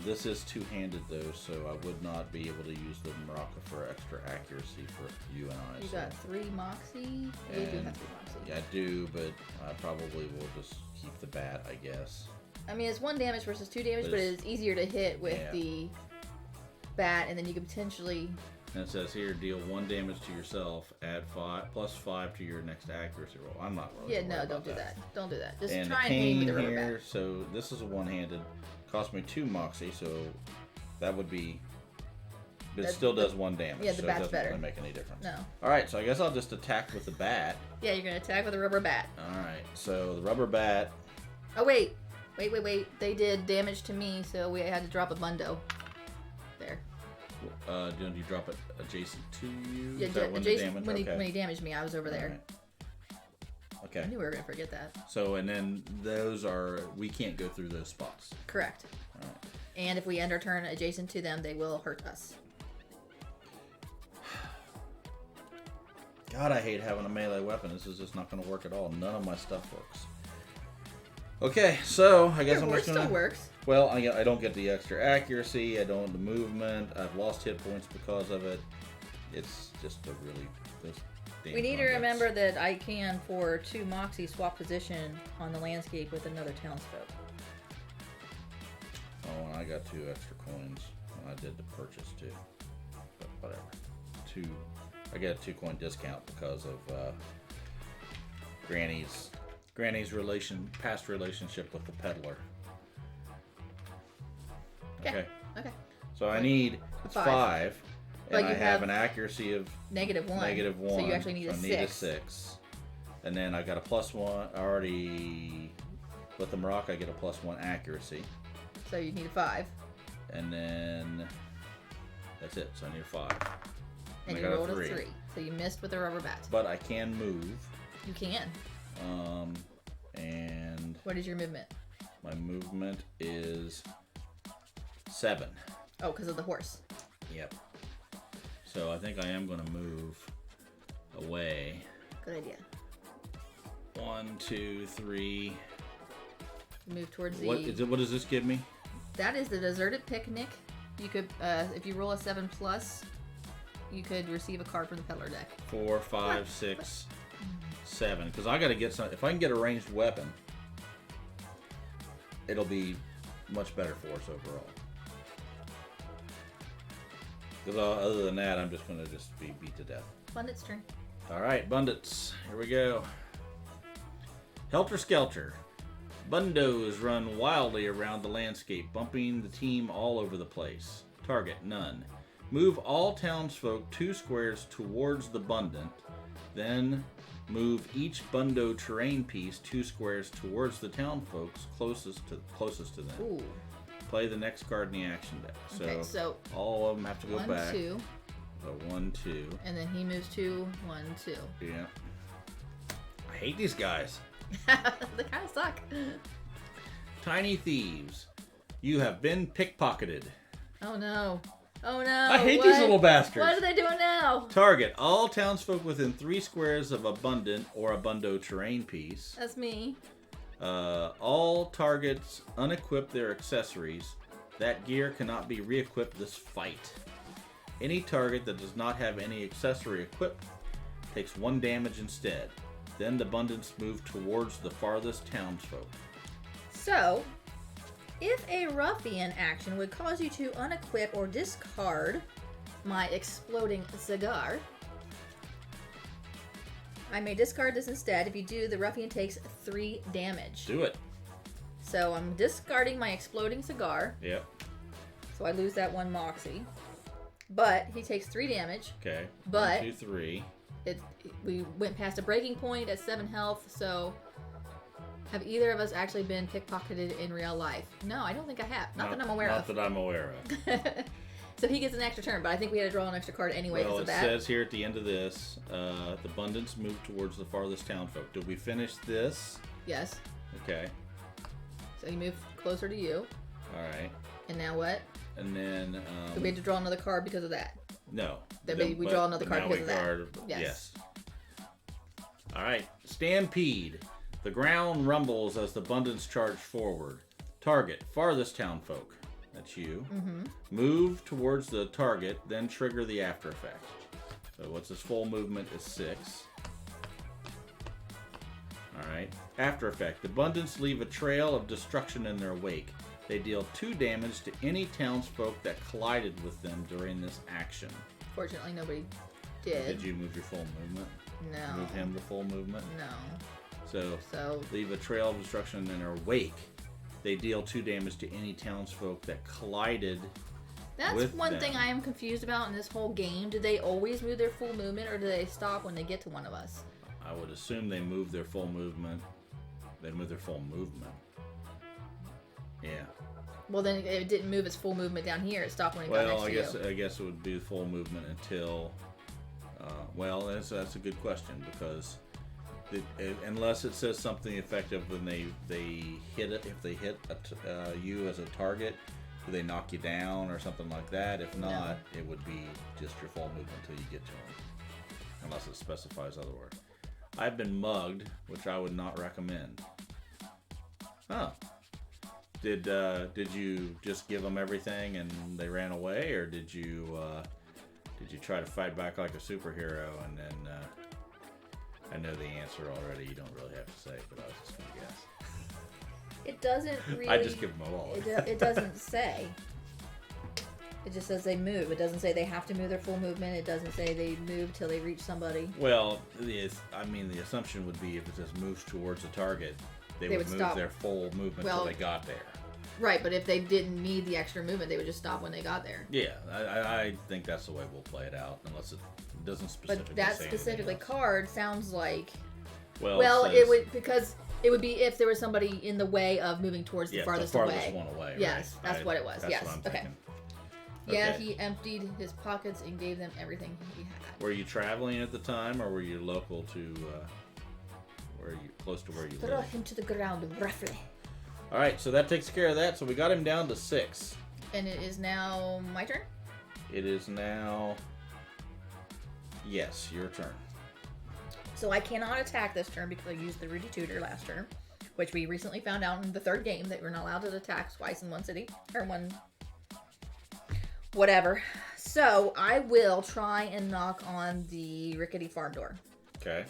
Speaker 2: This is 2-handed though, so I would not be able to use the Maraca for extra accuracy for you and I.
Speaker 1: You got 3 moxie? You do have 3 moxie.
Speaker 2: Yeah, I do, but I probably will just keep the bat, I guess.
Speaker 1: I mean, it's 1 damage versus 2 damage, but it's easier to hit with the bat, and then you could potentially...
Speaker 2: And it says here, deal 1 damage to yourself, add +5 to your next accuracy roll. I'm not really
Speaker 1: no, don't do that. Don't do that. Just
Speaker 2: and
Speaker 1: try and hit him with the rubber
Speaker 2: here,
Speaker 1: bat.
Speaker 2: so this is a 1-handed. Cost me 2 moxie, so that would be... But it still does 1 damage,
Speaker 1: Yeah, the
Speaker 2: so
Speaker 1: bat's
Speaker 2: it doesn't
Speaker 1: better.
Speaker 2: really make any difference.
Speaker 1: No.
Speaker 2: Alright, so I guess I'll just attack with the bat.
Speaker 1: Yeah, you're going to attack with a rubber bat.
Speaker 2: Alright, so the rubber bat...
Speaker 1: Oh, wait. Wait. They did damage to me, so we had to drop a bundo. There.
Speaker 2: Did you drop it adjacent to you?
Speaker 1: Yeah,
Speaker 2: Is that when the
Speaker 1: adjacent,
Speaker 2: damage?
Speaker 1: when
Speaker 2: Okay.
Speaker 1: he damaged me, I was over there.
Speaker 2: Alright. Okay.
Speaker 1: I knew we were going to forget that.
Speaker 2: So, and then those are, we can't go through those spots.
Speaker 1: Correct.
Speaker 2: All right.
Speaker 1: And if we end our turn adjacent to them, they will hurt us.
Speaker 2: God, I hate having a melee weapon. This is just not going to work at all. None of my stuff works. Okay, so I guess I'm just going to...
Speaker 1: still works.
Speaker 2: Well, I don't get the extra accuracy. I don't have the movement. I've lost hit points because of it. It's just a really...
Speaker 1: We need to remember that I can, for 2 Moxie, swap position on the landscape with another townsfolk.
Speaker 2: Oh, and I got 2 extra coins. And I did the purchase too. But whatever. I get a 2-coin discount because of Granny's past relationship with the peddler. Okay. So I need 5. And I have an accuracy of -1.
Speaker 1: So you actually need a 6.
Speaker 2: I need a 6. And then I got a +1. I already, with the Maroc, I get a +1 accuracy.
Speaker 1: So you need a 5.
Speaker 2: And then that's it. So I need a 5.
Speaker 1: And you rolled a 3. So you missed with the rubber bat.
Speaker 2: But I can move.
Speaker 1: You can.
Speaker 2: And
Speaker 1: what is your movement?
Speaker 2: My movement is 7.
Speaker 1: Oh, because of the horse.
Speaker 2: Yep. So I think I am going to move away.
Speaker 1: Good idea.
Speaker 2: 1, 2, 3.
Speaker 1: Move towards the...
Speaker 2: What does this give me?
Speaker 1: That is the deserted picnic. You could, if you roll a 7+, you could receive a card from the peddler deck.
Speaker 2: 4, 5, 6, 7. Because I got to get some... If I can get a ranged weapon, it'll be much better for us overall. Because other than that, I'm just going to be beat to death.
Speaker 1: Bundits' turn.
Speaker 2: All right, Bundits. Here we go. Helter Skelter. Bundos run wildly around the landscape, bumping the team all over the place. Target, none. Move all townsfolk 2 squares towards the Bundant. Then move each Bundo terrain piece 2 squares towards the townfolks closest to them.
Speaker 1: Ooh.
Speaker 2: Play the next card in the action deck.
Speaker 1: Okay, so
Speaker 2: all of them have to go
Speaker 1: 1,
Speaker 2: back.
Speaker 1: 2.
Speaker 2: So 1, 2.
Speaker 1: And then he moves 2, 1, 2.
Speaker 2: Yeah. I hate these guys.
Speaker 1: They kind of suck.
Speaker 2: Tiny thieves. You have been pickpocketed.
Speaker 1: Oh no. Oh no.
Speaker 2: I hate these little bastards.
Speaker 1: What are they doing now?
Speaker 2: Target all townsfolk within 3 squares of a Bundant or a Bundo terrain piece.
Speaker 1: That's me.
Speaker 2: All targets unequip their accessories. That gear cannot be re-equipped this fight. Any target that does not have any accessory equipped takes 1 damage instead. Then the Bundants move towards the farthest townsfolk.
Speaker 1: So, if a ruffian action would cause you to unequip or discard my exploding cigar, I may discard this instead. If you do, the ruffian takes 3 damage.
Speaker 2: Do it.
Speaker 1: So I'm discarding my exploding cigar.
Speaker 2: Yep.
Speaker 1: So I lose that 1 Moxie. But he takes 3 damage.
Speaker 2: Okay.
Speaker 1: But
Speaker 2: 1, 2, 3.
Speaker 1: We went past a breaking point at 7 health, so have either of us actually been pickpocketed in real life? No, I don't think I have. Not that I'm aware of.
Speaker 2: Not that I'm aware of.
Speaker 1: So he gets an extra turn, but I think we had to draw an extra card anyway because of that.
Speaker 2: Well, it says here at the end of this, the Bundants move towards the farthest townfolk. Did we finish this?
Speaker 1: Yes.
Speaker 2: Okay.
Speaker 1: So you move closer to you.
Speaker 2: All right.
Speaker 1: And now what?
Speaker 2: And then...
Speaker 1: so we had to draw another card because of that.
Speaker 2: No.
Speaker 1: We draw another card because of that.
Speaker 2: Yes. All right. Stampede. The ground rumbles as the Bundants charge forward. Target, farthest townfolk. That's you.
Speaker 1: Mm-hmm.
Speaker 2: Move towards the target, then trigger the after effect. So what's his full movement is 6. Alright. After effect. The Bundants leave a trail of destruction in their wake. They deal 2 damage to any townsfolk that collided with them during this action.
Speaker 1: Fortunately, nobody did.
Speaker 2: Did you move your full movement?
Speaker 1: No.
Speaker 2: Move him the full movement?
Speaker 1: No.
Speaker 2: So leave a trail of destruction in their wake. They deal 2 damage to any townsfolk that collided with
Speaker 1: one
Speaker 2: them.
Speaker 1: thing I am confused about in this whole game. Do they always move their full movement, or do they stop when they get to one of us?
Speaker 2: I would assume they move their full movement. They move their full movement. Yeah.
Speaker 1: Well, then it didn't move its full movement down here. It stopped when it got next to you.
Speaker 2: I guess it would be full movement until... well, that's a good question, because Unless it says something effective when they hit it. If they hit you as a target, do they knock you down or something like that? If not, it would be just your full movement until you get to them. Unless it specifies otherwise. I've been mugged, which I would not recommend. Oh. Did you just give them everything and they ran away, or did you try to fight back like a superhero? And then I know the answer already. You don't really have to say, but I was just gonna guess.
Speaker 1: It doesn't really.
Speaker 2: I just give them a wallet.
Speaker 1: It doesn't say. It just says they move. It doesn't say they have to move their full movement. It doesn't say they move till they reach somebody.
Speaker 2: Well, the assumption would be if it says moves towards a target, they would move
Speaker 1: stop.
Speaker 2: their full movement till they got there.
Speaker 1: Right, but if they didn't need the extra movement, they would just stop when they got there.
Speaker 2: Yeah, I think that's the way we'll play it out, unless it doesn't specifically.
Speaker 1: But that
Speaker 2: say
Speaker 1: specifically card sounds like.
Speaker 2: Well,
Speaker 1: it would, because it would be if there was somebody in the way of moving towards the farthest away.
Speaker 2: The farthest one away.
Speaker 1: Yes,
Speaker 2: right?
Speaker 1: that's what it was.
Speaker 2: That's
Speaker 1: Yes.
Speaker 2: what I'm
Speaker 1: okay.
Speaker 2: thinking.
Speaker 1: Yeah,
Speaker 2: Okay.
Speaker 1: he emptied his pockets and gave them everything he had.
Speaker 2: Were you traveling at the time, or were you local to? Were you close to where you
Speaker 1: Throw
Speaker 2: live?
Speaker 1: him to the ground roughly.
Speaker 2: All right, so that takes care of that. So we got him down to 6.
Speaker 1: And it is now my turn?
Speaker 2: It is now. Yes, your turn.
Speaker 1: So I cannot attack this turn because I used the Rudy Tutor last turn, which we recently found out in the third game that we're not allowed to attack twice in one city, or one whatever. So I will try and knock on the rickety farm door.
Speaker 2: Okay.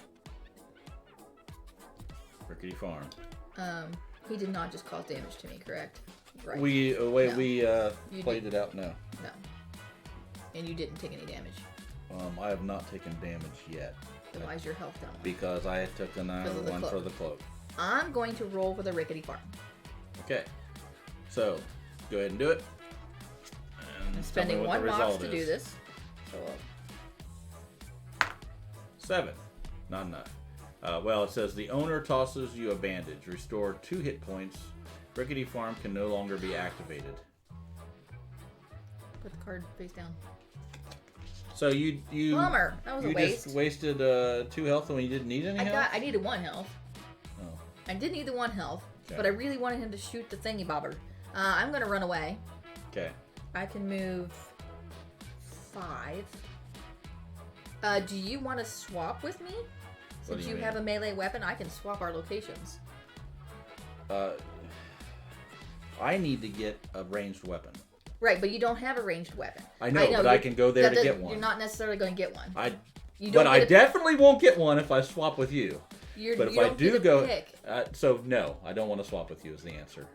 Speaker 2: Rickety Farm.
Speaker 1: He did not just cause damage to me, correct? Right.
Speaker 2: We played it out. No.
Speaker 1: No. And you didn't take any damage.
Speaker 2: I have not taken damage yet.
Speaker 1: Then why is your health down?
Speaker 2: Because I took another one for the cloak.
Speaker 1: I'm going to roll for the rickety farm.
Speaker 2: Okay. So, go ahead and do it. And
Speaker 1: I'm spending one box to do this. So
Speaker 2: 7. Not enough. Well, it says the owner tosses you a bandage. Restore 2 hit points. Rickety Farm can no longer be activated.
Speaker 1: Put the card face down.
Speaker 2: So you
Speaker 1: Bummer. That was a waste.
Speaker 2: Just wasted 2 health when you didn't need any health?
Speaker 1: I needed 1 health.
Speaker 2: Oh.
Speaker 1: I did need the 1 health,
Speaker 2: Okay.
Speaker 1: but I really wanted him to shoot the thingy bobber. I'm going to run away.
Speaker 2: Okay.
Speaker 1: I can move 5. Do you want to swap with me? Since you have a melee weapon, I can swap our locations.
Speaker 2: I need to get a ranged weapon.
Speaker 1: Right, but you don't have a ranged weapon.
Speaker 2: I know but I can go there to get one.
Speaker 1: You're not necessarily going to get one.
Speaker 2: I definitely won't get one if I swap with you. But if I do go, so no, I don't want to swap with you. Is the answer.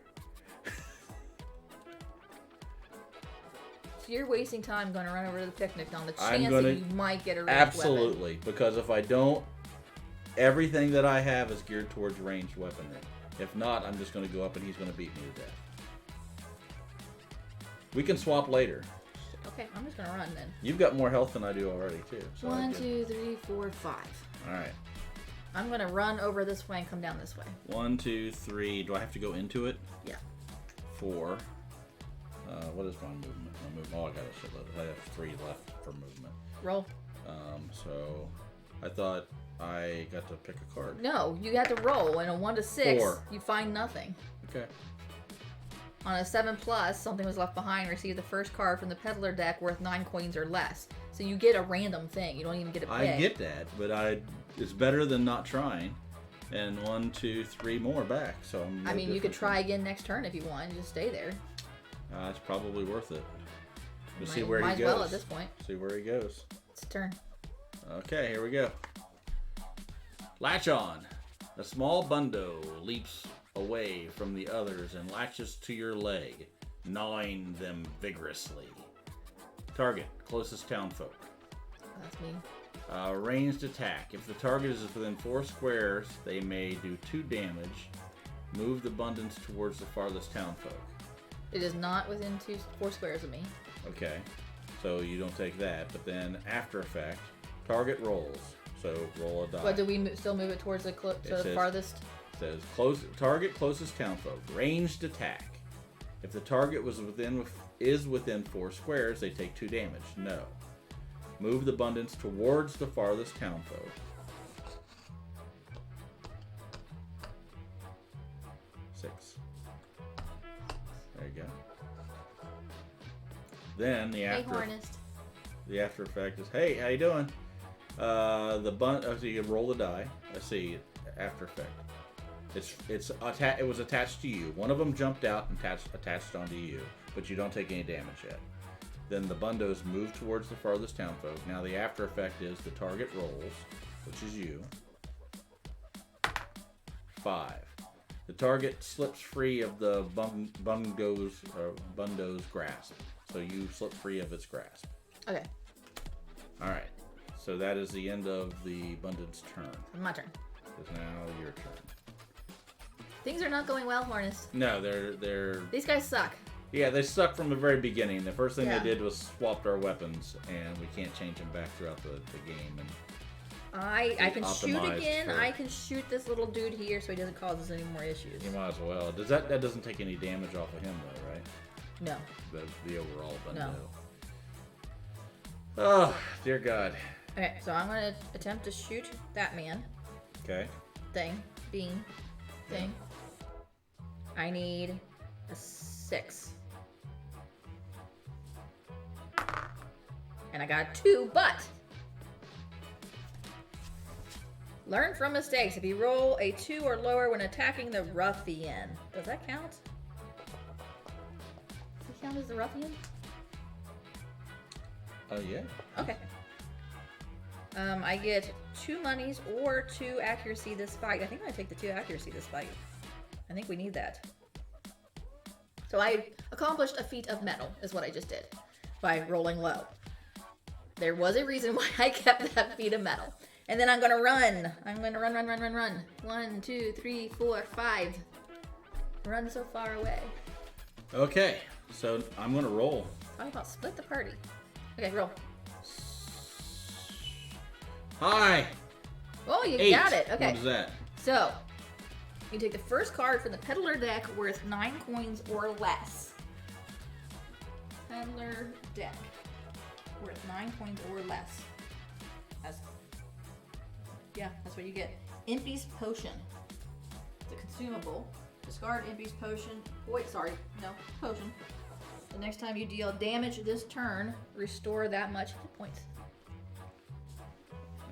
Speaker 1: So you're wasting time going to run over to the picnic on the chance that you might get a ranged weapon.
Speaker 2: Absolutely, because if I don't, everything that I have is geared towards ranged weaponry. If not, I'm just going to go up and he's going to beat me to death. We can swap later.
Speaker 1: Okay, I'm just going to run then.
Speaker 2: You've got more health than I do already, too. So
Speaker 1: 1, 2, 3, 4, 5.
Speaker 2: All right.
Speaker 1: I'm going to run over this way and come down this way.
Speaker 2: 1, 2, 3. Do I have to go into it?
Speaker 1: Yeah.
Speaker 2: 4. What is my movement? Oh, I got a shitload. I have 3 left for movement.
Speaker 1: Roll.
Speaker 2: So I thought I got to pick a card.
Speaker 1: No, you have to roll. And a 1 to 6,
Speaker 2: 4.
Speaker 1: you find nothing.
Speaker 2: Okay.
Speaker 1: On a 7+, something was left behind. Receive the first card from the peddler deck worth 9 coins or less. So you get a random thing. You don't even get a pick.
Speaker 2: I get that, but it's better than not trying. And 1, 2, 3 more back. So
Speaker 1: you could try again next turn if you want. Just stay there.
Speaker 2: It's probably worth it. We'll see where he goes.
Speaker 1: Might as well at this point.
Speaker 2: See where he goes.
Speaker 1: It's a turn.
Speaker 2: Okay, here we go. Latch on. A small bundo leaps away from the others and latches to your leg, gnawing them vigorously. Target, closest townfolk.
Speaker 1: That's me.
Speaker 2: Ranged attack. If the target is within 4 squares, they may do 2 damage. Move the Bundits towards the farthest townfolk.
Speaker 1: It is not within 4 squares of me.
Speaker 2: Okay, so you don't take that, but then after effect, target rolls. So roll a die.
Speaker 1: But do we still move it towards the farthest?
Speaker 2: It says target closest townfolk. Ranged attack. If the target is within 4 squares, they take 2 damage. No. Move the Bundits towards the farthest townfolk. go. Then the after effect is, hey, how you doing? So you roll the die. Let's see, after effect. It was attached to you. One of them jumped out and attached onto you, but you don't take any damage yet. Then the bundos move towards the farthest townfolk. Now the after effect is the target rolls, which is you. 5. The target slips free of the bundo's grasp. So you slip free of its grasp.
Speaker 1: Okay.
Speaker 2: All right. So that is the end of the Bundits' turn.
Speaker 1: My turn.
Speaker 2: It's now your turn.
Speaker 1: Things are not going well, Hornus.
Speaker 2: No, they're...
Speaker 1: These guys suck.
Speaker 2: Yeah, they suck from the very beginning. The first thing they did was swapped our weapons, and we can't change them back throughout the game. And
Speaker 1: I can shoot again. I can shoot this little dude here so he doesn't cause us any more issues.
Speaker 2: You might as well. That doesn't take any damage off of him, though, right?
Speaker 1: No.
Speaker 2: The overall Bundo.
Speaker 1: No.
Speaker 2: Oh, dear God.
Speaker 1: Okay, so I'm going to attempt to shoot that man.
Speaker 2: Okay.
Speaker 1: Thing. I need a 6. And I got 2, but learn from mistakes. If you roll a 2 or lower when attacking the ruffian. Does that count? Does it count as the ruffian?
Speaker 2: Oh, yeah.
Speaker 1: Okay. I get 2 monies or 2 accuracy this fight. I think I'm going to take the 2 accuracy this fight. I think we need that. So I accomplished a feat of metal, is what I just did, by rolling low. There was a reason why I kept that feat of metal. And then I'm going to run. I'm going to run. 1, 2, 3, 4, 5. Run so far away.
Speaker 2: Okay, so I'm going to roll.
Speaker 1: How about split the party? Okay, roll.
Speaker 2: Hi.
Speaker 1: Oh, you
Speaker 2: 8.
Speaker 1: got it. Okay.
Speaker 2: What is that?
Speaker 1: So, you take the first card from the peddler deck worth 9 coins or less. Peddler deck worth 9 coins or less. That's what you get. Impy's Potion. It's a consumable. Discard Impy's Potion. Wait, sorry. No, potion. The next time you deal damage this turn, restore that much hit points.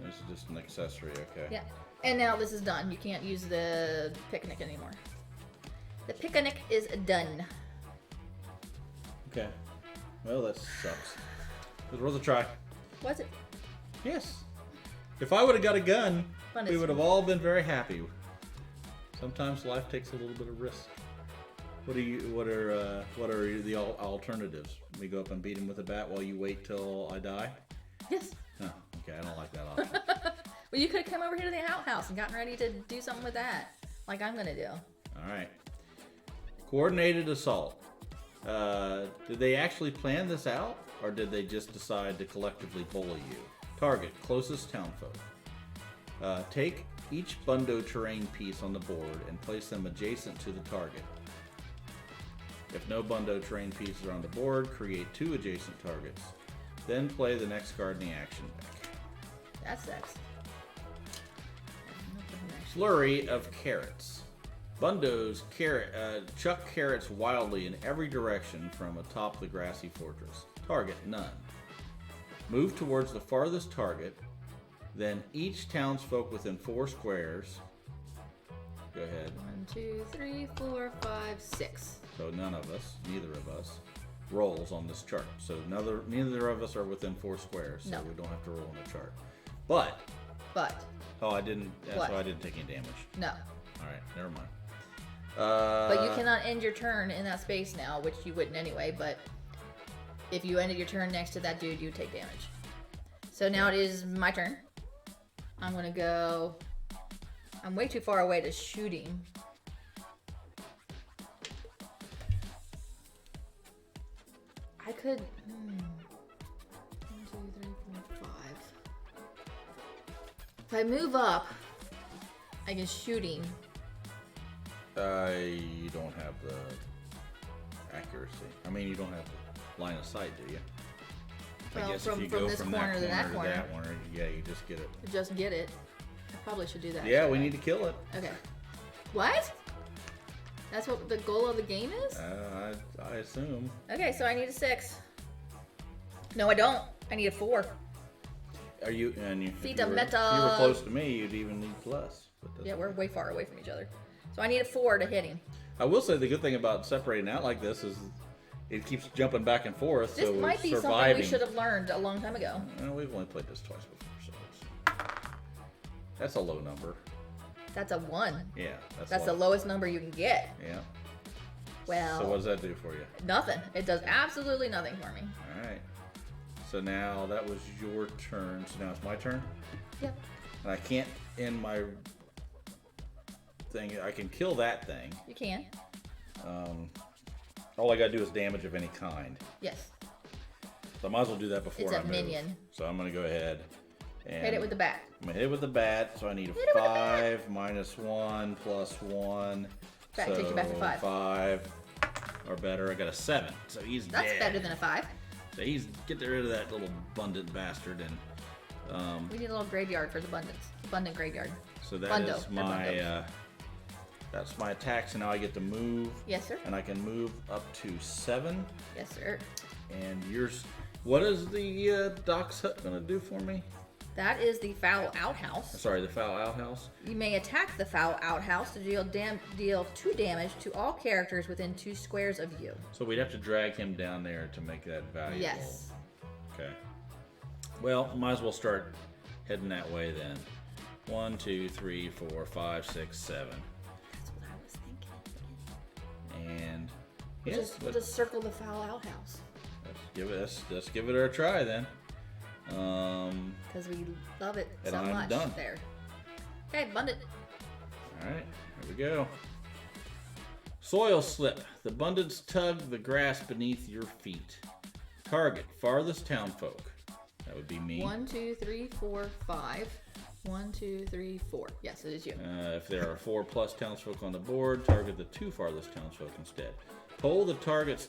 Speaker 2: This is just an accessory, okay.
Speaker 1: Yeah. And now this is done. You can't use the picnic anymore. The picnic is done.
Speaker 2: Okay. Well, that sucks. It was worth a try.
Speaker 1: Was it?
Speaker 2: Yes. If I would have got a gun,
Speaker 1: Bundits.
Speaker 2: we would have all been very happy. Sometimes life takes a little bit of risk. What are the alternatives? We go up and beat him with a bat while you wait till I die?
Speaker 1: Yes.
Speaker 2: Oh, okay, I don't like that option.
Speaker 1: Well, you could have come over here to the outhouse and gotten ready to do something with that, like I'm gonna do.
Speaker 2: All right. Coordinated assault. Did they actually plan this out, or did they just decide to collectively bully you? Target, closest townfolk. Take each Bundo terrain piece on the board and place them adjacent to the target. If no Bundo terrain pieces are on the board, create 2 adjacent targets. Then play the next card in the action deck.
Speaker 1: That's sex.
Speaker 2: Flurry of carrots. Bundos chuck carrots wildly in every direction from atop the grassy fortress. Target, none. Move towards the farthest target. Then each townsfolk within 4 squares. Go ahead.
Speaker 1: 1, 2, 3, 4, 5, 6.
Speaker 2: So none of us, neither of us, rolls on this chart. So neither of us are within 4 squares, so
Speaker 1: No.
Speaker 2: we don't have to roll on the chart. But. Oh, I didn't.
Speaker 1: What?
Speaker 2: So I didn't take any damage.
Speaker 1: No.
Speaker 2: All right, never mind.
Speaker 1: But you cannot end your turn in that space now, which you wouldn't anyway. But if you ended your turn next to that dude, you take damage. So now it is my turn. I'm gonna go. I'm way too far away to shoot him. I could. 1, 2, 3, 4, 5. If I move up, I can shoot him.
Speaker 2: You don't have the accuracy. I mean, you don't have the line of sight, do you?
Speaker 1: Well,
Speaker 2: I guess
Speaker 1: from
Speaker 2: if you go
Speaker 1: this
Speaker 2: from
Speaker 1: corner to that
Speaker 2: to
Speaker 1: corner.
Speaker 2: that corner, yeah, you just get it.
Speaker 1: Just get it. I probably should do that.
Speaker 2: Yeah,
Speaker 1: shouldn't
Speaker 2: we
Speaker 1: I?
Speaker 2: need to kill it.
Speaker 1: Okay. What? That's what the goal of the game is?
Speaker 2: I assume.
Speaker 1: Okay, so I need a 6. No, I don't. I need a 4.
Speaker 2: Are you? And if
Speaker 1: Fita
Speaker 2: you were
Speaker 1: meta.
Speaker 2: close to me, you'd even need plus.
Speaker 1: Yeah, we're way far away from each other. So I need a 4 to hit him.
Speaker 2: I will say the good thing about separating out like this is it keeps jumping back and forth.
Speaker 1: This
Speaker 2: so
Speaker 1: might be
Speaker 2: surviving.
Speaker 1: something we should have learned a long time ago.
Speaker 2: We've only played this twice before, so that's a low number.
Speaker 1: That's a 1.
Speaker 2: Yeah,
Speaker 1: that's the lowest number you can get.
Speaker 2: Yeah.
Speaker 1: Well.
Speaker 2: So what does that do for you?
Speaker 1: Nothing. It does absolutely nothing for me.
Speaker 2: All right. So now that was your turn. So now it's my turn.
Speaker 1: Yep.
Speaker 2: And I can't end my thing. I can kill that thing.
Speaker 1: You can.
Speaker 2: All I gotta do is damage of any kind.
Speaker 1: Yes.
Speaker 2: So I might as well do that before
Speaker 1: It's
Speaker 2: I
Speaker 1: a
Speaker 2: move.
Speaker 1: minion.
Speaker 2: So I'm gonna go ahead and
Speaker 1: Hit it with the bat.
Speaker 2: I'm gonna hit it with the bat. So I need a 5 minus 1 plus 1.
Speaker 1: That
Speaker 2: so
Speaker 1: takes you back to 5.
Speaker 2: 5 or better. I got a 7. So he's
Speaker 1: That's
Speaker 2: dead.
Speaker 1: better than a 5.
Speaker 2: So he's get rid of that little Bundit bastard and.
Speaker 1: We need a little graveyard for the Bundits. Abundant graveyard.
Speaker 2: So that
Speaker 1: Bundo.
Speaker 2: is my. That's my attack. So now I get to move.
Speaker 1: Yes, sir.
Speaker 2: And I can move up to 7.
Speaker 1: Yes, sir.
Speaker 2: And yours. What is the Doc's Hut gonna do for me?
Speaker 1: That is the foul outhouse.
Speaker 2: Sorry, the foul outhouse.
Speaker 1: You may attack the foul outhouse to deal 2 damage to all characters within 2 squares of you.
Speaker 2: So we'd have to drag him down there to make that valuable.
Speaker 1: Yes.
Speaker 2: Okay. Well, might as well start heading that way then. 1, 2, 3, 4, 5, 6, 7.
Speaker 1: That's what I was thinking.
Speaker 2: And
Speaker 1: We'll just circle the foul outhouse.
Speaker 2: Let's give it a try then.
Speaker 1: Because we love it
Speaker 2: and
Speaker 1: so
Speaker 2: I'm
Speaker 1: much
Speaker 2: done.
Speaker 1: there. Okay, Bundit.
Speaker 2: Alright, here we go. Soil slip. The Bundits tug the grass beneath your feet. Target, farthest townfolk. That would be me.
Speaker 1: 1, 2, 3, 4, 5. 1, 2, 3, 4. Yes, it is you.
Speaker 2: If there are 4 plus townsfolk on the board, target the 2 farthest townsfolk instead. Pull the targets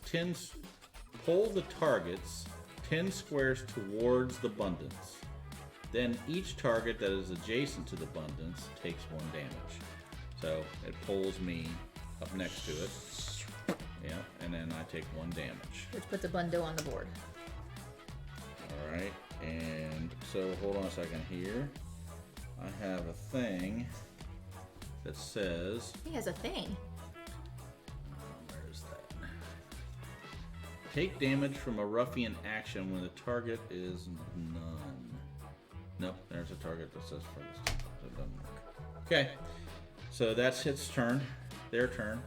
Speaker 2: 10 squares towards the Bundits. Then each target that is adjacent to the Bundits takes 1 damage. So it pulls me up next to it. Yeah, and then I take 1 damage.
Speaker 1: Which puts a Bundo on the board.
Speaker 2: Alright, and so hold on a second here. I have a thing that says...
Speaker 1: He has a thing.
Speaker 2: Where's that? Take damage from a ruffian action when the target is none. Nope, there's a target that says farthest. That doesn't work. Okay, so that's its turn. Their turn.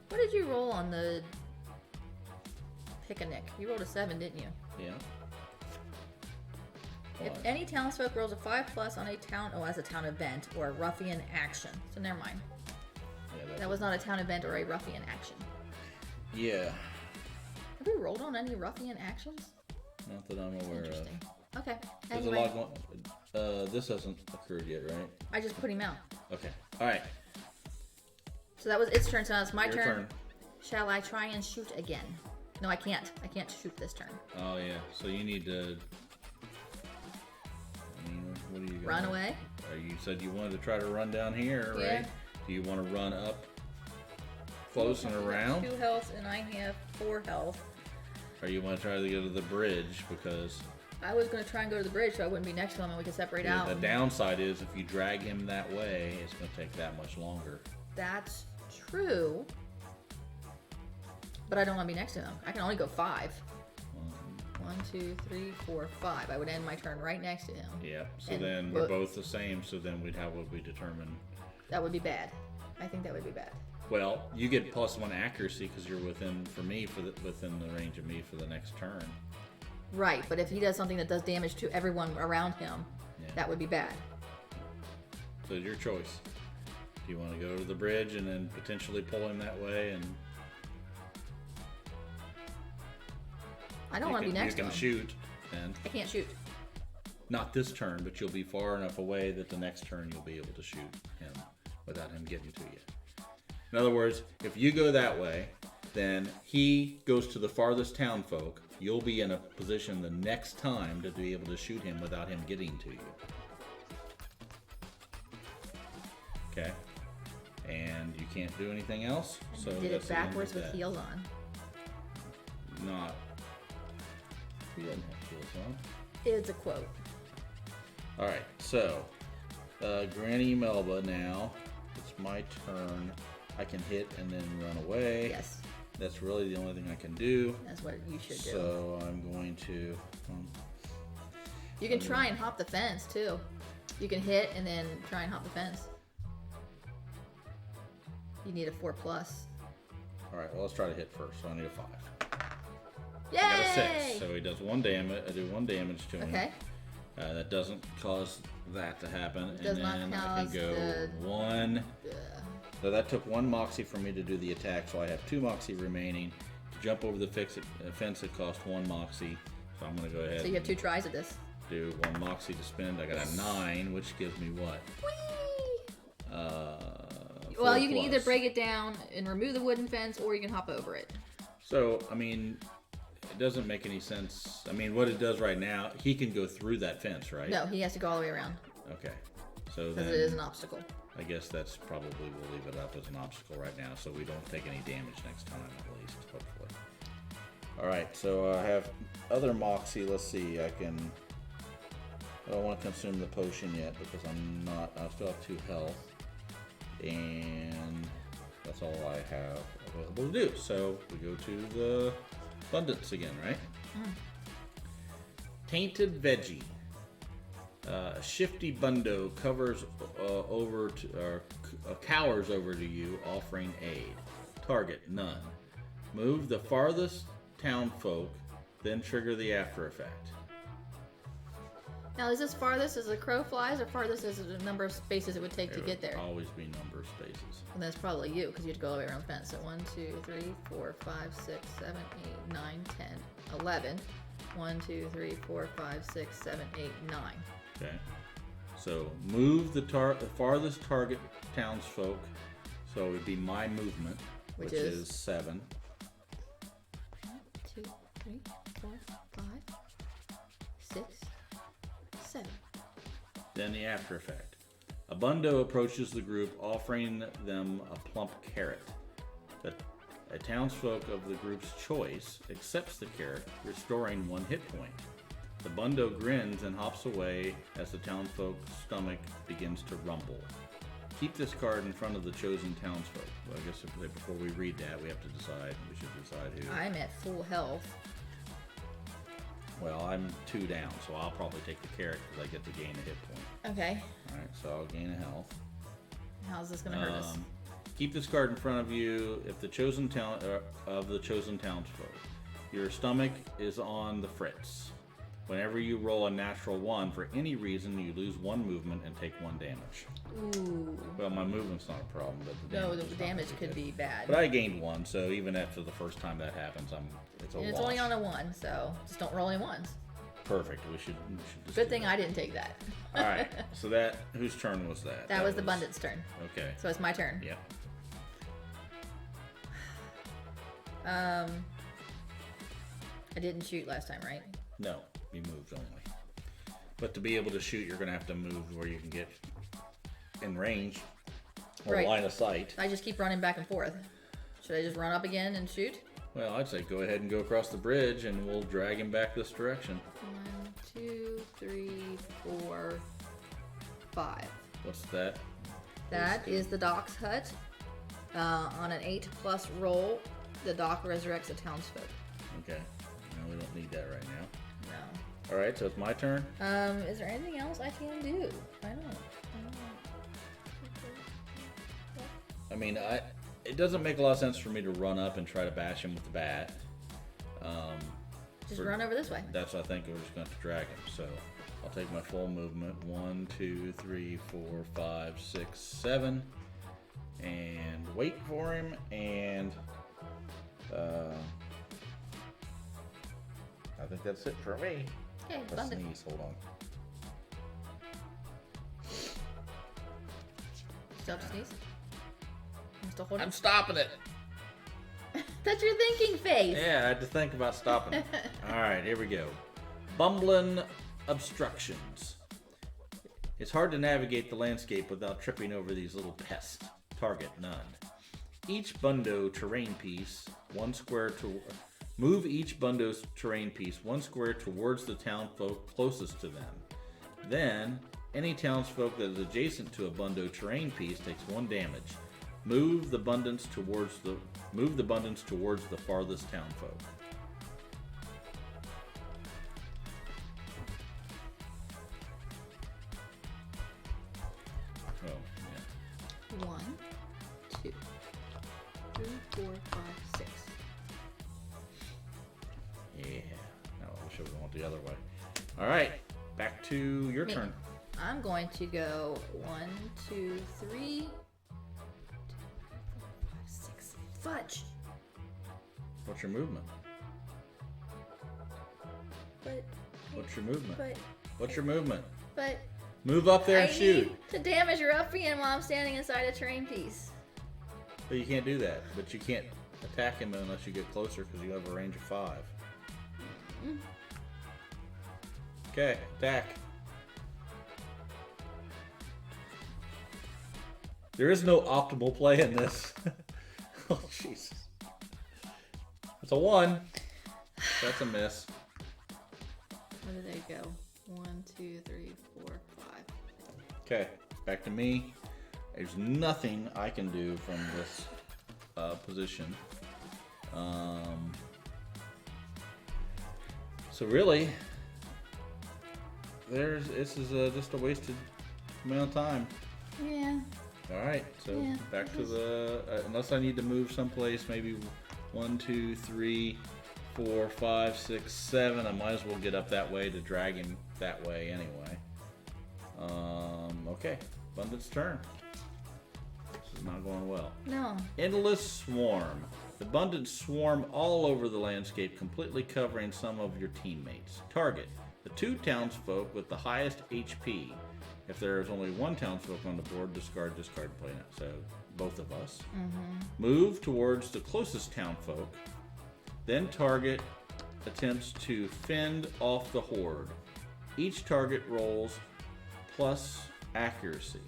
Speaker 1: What did you roll on the pick-a-nick? You rolled a 7, didn't you?
Speaker 2: Yeah.
Speaker 1: If any townsfolk rolls a 5+ on a town, as a town event or a ruffian action. So never mind.
Speaker 2: Yeah,
Speaker 1: That was not a town event or a ruffian action.
Speaker 2: Yeah.
Speaker 1: Have we rolled on any ruffian actions?
Speaker 2: Not that I'm aware of.
Speaker 1: Interesting. Okay.
Speaker 2: There's a lot going. This hasn't occurred yet, right?
Speaker 1: I just put him out.
Speaker 2: Okay. All right.
Speaker 1: So that was its turn. So now it's my
Speaker 2: Your
Speaker 1: turn. Shall I try and shoot again? No, I can't. I can't shoot this turn.
Speaker 2: Oh yeah. So you need to. What do you got?
Speaker 1: Run away.
Speaker 2: You said you wanted to try to run down here, right?
Speaker 1: Yeah.
Speaker 2: Do you want to run up close and around?
Speaker 1: 2 health and I have 4 health.
Speaker 2: Or you want to try to go to the bridge because
Speaker 1: I was going to try and go to the bridge so I wouldn't be next to him and we could separate out.
Speaker 2: the downside is if you drag him that way, it's going to take that much longer.
Speaker 1: That's true. But I don't want to be next to him. I can only go 5. 1, 2, 3, 4, 5. I would end my turn right next to him.
Speaker 2: Yeah. So
Speaker 1: And
Speaker 2: then we're both the same. So then we'd have what we determine.
Speaker 1: That would be bad. I think that would be bad.
Speaker 2: Well, you get +1 accuracy because you're within the range of me for the next turn.
Speaker 1: Right, but if he does something that does damage to everyone around him, that would be bad.
Speaker 2: So it's your choice. Do you want to go to the bridge and then potentially pull him that way and?
Speaker 1: I don't want to be next to him.
Speaker 2: You can shoot, then.
Speaker 1: I can't shoot.
Speaker 2: Not this turn, but you'll be far enough away that the next turn you'll be able to shoot him without him getting to you. In other words, if you go that way, then he goes to the farthest townfolk. You'll be in a position the next time to be able to shoot him without him getting to you. Okay? and you can't do anything else. So
Speaker 1: Did
Speaker 2: that's
Speaker 1: it
Speaker 2: the end of
Speaker 1: backwards with
Speaker 2: that.
Speaker 1: heels on.
Speaker 2: Not. He doesn't have heels on.
Speaker 1: It's a quote.
Speaker 2: All right, so Granny Melba now. It's my turn. I can hit and then run away.
Speaker 1: Yes,
Speaker 2: That's really the only thing I can do.
Speaker 1: that's what you should do.
Speaker 2: So I'm going to.
Speaker 1: You can try and hop the fence too. You can hit and then try and hop the fence. You need a 4+.
Speaker 2: All right, well let's try to hit first. So I need a 5.
Speaker 1: Yay!
Speaker 2: I got a 6, so he does 1 damage. I do 1 damage to him.
Speaker 1: Okay.
Speaker 2: That doesn't cause that to happen.
Speaker 1: Does
Speaker 2: and
Speaker 1: not
Speaker 2: then I
Speaker 1: cause
Speaker 2: can go
Speaker 1: the-
Speaker 2: 1. So that took 1 moxie for me to do the attack, so I have 2 moxie remaining. To jump over the fence, it cost 1 moxie. So I'm going to go ahead
Speaker 1: So you have 2 tries at this.
Speaker 2: do 1 moxie to spend. I got a 9, which gives me what?
Speaker 1: Whee!
Speaker 2: 4
Speaker 1: Well, you can either
Speaker 2: plus.
Speaker 1: break it down and remove the wooden fence, or you can hop over it.
Speaker 2: So, I mean, it doesn't make any sense. I mean, what it does right now, he can go through that fence, right?
Speaker 1: No, he has to go all the way around
Speaker 2: Okay. So
Speaker 1: because
Speaker 2: then,
Speaker 1: it is an obstacle.
Speaker 2: I guess that's probably, we'll leave it up as an obstacle right now so we don't take any damage next time at least, hopefully. Alright, so I have other moxie. Let's see, I don't want to consume the potion yet because I still have 2 health. And that's all I have available to do. So we go to the Bundits again, right? Tainted Veggie. Shifty Bundo cowers over to you, offering aid. Target, none. Move the farthest townfolk, then trigger the after effect.
Speaker 1: Now, is this farthest as the crow flies, or farthest as the number of spaces it would take to get there?
Speaker 2: Will always be number of spaces.
Speaker 1: And that's probably you, because you have to go all the way around the fence. So 1, 2, 3, 4, 5, 6, 7, 8, 9, 10, 11. 1, 2, 3, 4, 5, 6, 7, 8, 9.
Speaker 2: Okay. So move the farthest target townsfolk. So it would be my movement, which is 7.
Speaker 1: 1, 2, 3, 4, 5, 6, 7.
Speaker 2: Then the after effect. A Bundo approaches the group, offering them a plump carrot. A townsfolk of the group's choice accepts the carrot, restoring 1 hit point. The Bundo grins and hops away as the townsfolk's stomach begins to rumble. Keep this card in front of the chosen townsfolk. Well, I guess before we read that, we have to decide. We should decide who.
Speaker 1: I'm at full health.
Speaker 2: Well, I'm 2 down, so I'll probably take the carrot because I get to gain a hit point.
Speaker 1: Okay.
Speaker 2: Alright, so I'll gain a health.
Speaker 1: How's this going to hurt us?
Speaker 2: Keep this card in front of you if the chosen townsfolk. Your stomach is on the fritz. Whenever you roll a natural 1 for any reason, you lose 1 movement and take 1 damage.
Speaker 1: Ooh.
Speaker 2: Well, my movement's not a problem, but the
Speaker 1: No,
Speaker 2: damage,
Speaker 1: the
Speaker 2: is not
Speaker 1: damage
Speaker 2: very
Speaker 1: could
Speaker 2: good.
Speaker 1: be bad.
Speaker 2: But I gained 1, so even after the first time that happens, it's a
Speaker 1: And it's
Speaker 2: wash.
Speaker 1: only on a 1, so just don't roll any 1s.
Speaker 2: Perfect. We should just
Speaker 1: Good
Speaker 2: do
Speaker 1: thing
Speaker 2: that.
Speaker 1: I didn't take that.
Speaker 2: All right. So whose turn was that?
Speaker 1: That was the Bundits' turn.
Speaker 2: Okay.
Speaker 1: So it's my turn.
Speaker 2: Yep.
Speaker 1: I didn't shoot last time, right?
Speaker 2: No, you moved only. But to be able to shoot, you're going to have to move where you can get in range or
Speaker 1: Right.
Speaker 2: line of sight.
Speaker 1: I just keep running back and forth. Should I just run up again and shoot?
Speaker 2: Well, I'd say go ahead and go across the bridge, and we'll drag him back this direction.
Speaker 1: 1, 2, 3, 4, 5.
Speaker 2: What's that?
Speaker 1: That is the Doc's hut. On an 8+ roll, the Doc resurrects a townsfolk.
Speaker 2: Okay. No, we don't need that right now.
Speaker 1: No.
Speaker 2: All right, so it's my turn.
Speaker 1: Is there anything else I can do? I don't know.
Speaker 2: I mean, it doesn't make a lot of sense for me to run up and try to bash him with the bat.
Speaker 1: Just run over this way.
Speaker 2: That's what I think we're just going to have to drag him. So I'll take my full movement. 1, 2, 3, 4, 5, 6, 7. And wait for him. And I think that's it for me.
Speaker 1: Okay,
Speaker 2: Let's
Speaker 1: Bundit.
Speaker 2: sneeze. Hold on.
Speaker 1: Still have to sneeze? I'm still holding.
Speaker 2: I'm stopping it.
Speaker 1: That's your thinking face.
Speaker 2: Yeah, I had to think about stopping it. All right, here we go. Bumbling obstructions. It's hard to navigate the landscape without tripping over these little pests. Target, none. Each Bundo terrain piece, move each Bundo's terrain piece 1 square towards the townsfolk closest to them. Then, any townsfolk that is adjacent to a Bundo terrain piece takes 1 damage. Move the Bundits towards the farthest townfolk. Oh, yeah.
Speaker 1: 1, 2, 3, 4, 5, 6.
Speaker 2: Yeah. No, I wish I went the other way. All right, back to your turn.
Speaker 1: I'm going to go 1, 2, 3, 6. Fudge.
Speaker 2: What's your movement?
Speaker 1: But.
Speaker 2: What's your movement?
Speaker 1: But.
Speaker 2: What's your movement?
Speaker 1: But.
Speaker 2: Move up there and shoot.
Speaker 1: Need to damage your ruffian while I'm standing inside a terrain piece.
Speaker 2: But you can't do that. But you can't attack him unless you get closer because you have a range of 5. Okay, attack. There is no optimal play in this. Oh, Jesus. It's a 1. That's a miss.
Speaker 1: Where did they go? 1, 2, 3, 4, 5.
Speaker 2: Okay, back to me. There's nothing I can do from this position. So really, this is just a wasted amount of time.
Speaker 1: Yeah.
Speaker 2: All right, so
Speaker 1: Yeah,
Speaker 2: back to the unless I need to move someplace, maybe 1, 2, 3, 4, 5, 6, 7. I might as well get up that way to drag him that way anyway. Okay, Bundits' turn. This is not going well.
Speaker 1: No.
Speaker 2: Endless swarm. The Bundits swarm all over the landscape, completely covering some of your teammates. Target: the 2 townsfolk with the highest HP. If there is only 1 townsfolk on the board, discard, play now. So both of us. Move towards the closest townfolk. Then target attempts to fend off the horde. Each target rolls plus accuracy.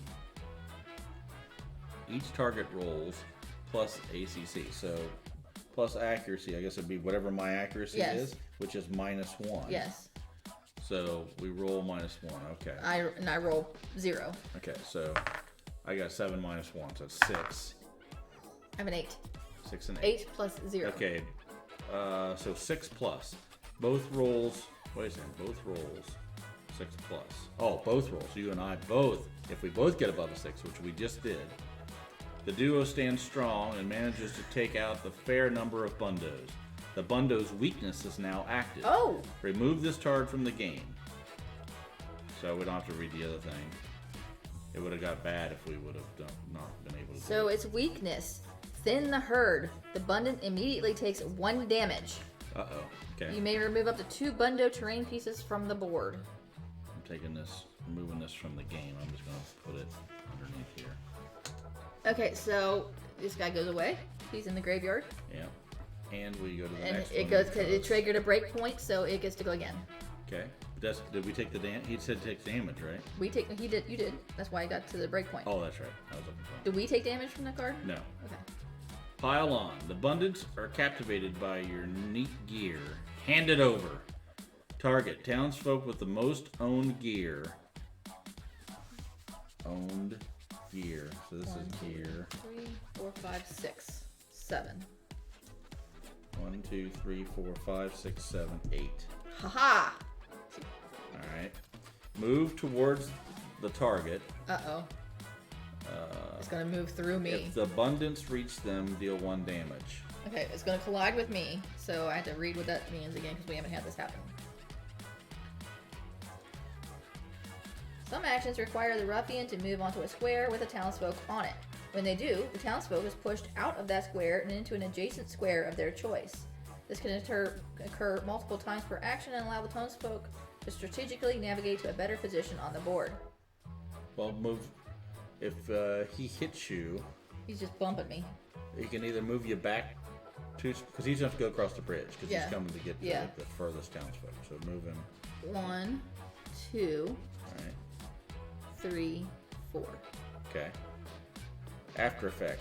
Speaker 2: Each target rolls plus ACC. So plus accuracy, I guess it'd be whatever my accuracy is, which is -1.
Speaker 1: Yes.
Speaker 2: So we roll -1. Okay.
Speaker 1: I roll 0.
Speaker 2: Okay, so I got 7 -1, so it's 6.
Speaker 1: I have an 8.
Speaker 2: 6 and 8.
Speaker 1: 8 plus 0.
Speaker 2: Okay, so 6 plus. Both rolls. Wait a second. Both rolls. 6 plus. Oh, both rolls. You and I both. If we both get above a 6, which we just did, the duo stands strong and manages to take out the fair number of bundos. The bundo's weakness is now active.
Speaker 1: Oh!
Speaker 2: Remove this card from the game. So we don't have to read the other thing. It would have got bad if we would have not been able to.
Speaker 1: So its weakness: thin the herd. The Bundit immediately takes 1 damage.
Speaker 2: Uh-oh. Okay.
Speaker 1: You may remove up to 2 Bundo terrain pieces from the board.
Speaker 2: I'm taking this, removing this from the game. I'm just going to put it underneath here.
Speaker 1: Okay, so this guy goes away. He's in the graveyard.
Speaker 2: Yeah. And we go to the
Speaker 1: And
Speaker 2: next
Speaker 1: it
Speaker 2: one.
Speaker 1: goes. It triggered a break point, so it gets to go again.
Speaker 2: Okay. Did we take the damage? He said take damage, right?
Speaker 1: We take. He did. You did. That's why I got to the break point.
Speaker 2: Oh, that's right. I was looking for
Speaker 1: Did we take damage from the card?
Speaker 2: No.
Speaker 1: Okay.
Speaker 2: Pile on. The Bundits are captivated by your neat gear. Hand it over. Target: townsfolk with the most owned gear. Owned gear. So this
Speaker 1: 1,
Speaker 2: is
Speaker 1: 2,
Speaker 2: gear.
Speaker 1: 3, 4, 5, 6, 7.
Speaker 2: 1, 2, 3, 4, 5, 6, 7, 8.
Speaker 1: Haha!
Speaker 2: Alright. Move towards the target.
Speaker 1: Uh-oh. It's gonna move through me.
Speaker 2: If the Bundits reach them, deal 1 damage.
Speaker 1: Okay, it's gonna collide with me, so I have to read what that means again because we haven't had this happen. Some actions require the ruffian to move onto a square with a townsfolk on it. When they do, the townsfolk is pushed out of that square and into an adjacent square of their choice. This can occur multiple times per action and allow the townsfolk to strategically navigate to a better position on the board.
Speaker 2: Well, move. If he hits you,
Speaker 1: He's just bumping me.
Speaker 2: he can either move you back to, because he's going to have to go across the bridge because he's coming to get to the furthest townsfolk. So move him.
Speaker 1: 1, 2,
Speaker 2: All right.
Speaker 1: 3, 4.
Speaker 2: Okay. After effect.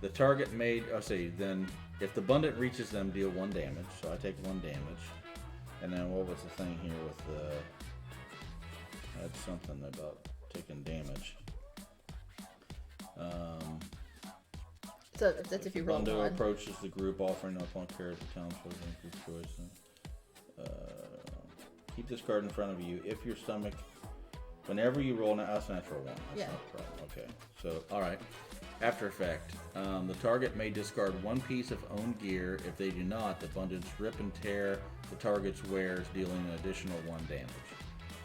Speaker 2: The target made. Then if the Bundit reaches them, deal 1 damage. So I take 1 damage. And then what was the thing here with the? I had something about taking damage.
Speaker 1: So that's if you roll
Speaker 2: Bundo
Speaker 1: 1.
Speaker 2: approaches the group, offering no point care to townsfolk group choice. Keep this card in front of you. If your stomach, whenever you roll, that's natural 1. That's not a problem. Okay. So, all right. After effect, the target may discard 1 piece of own gear. If they do not, the Bundits rip and tear the target's wares, dealing an additional 1 damage.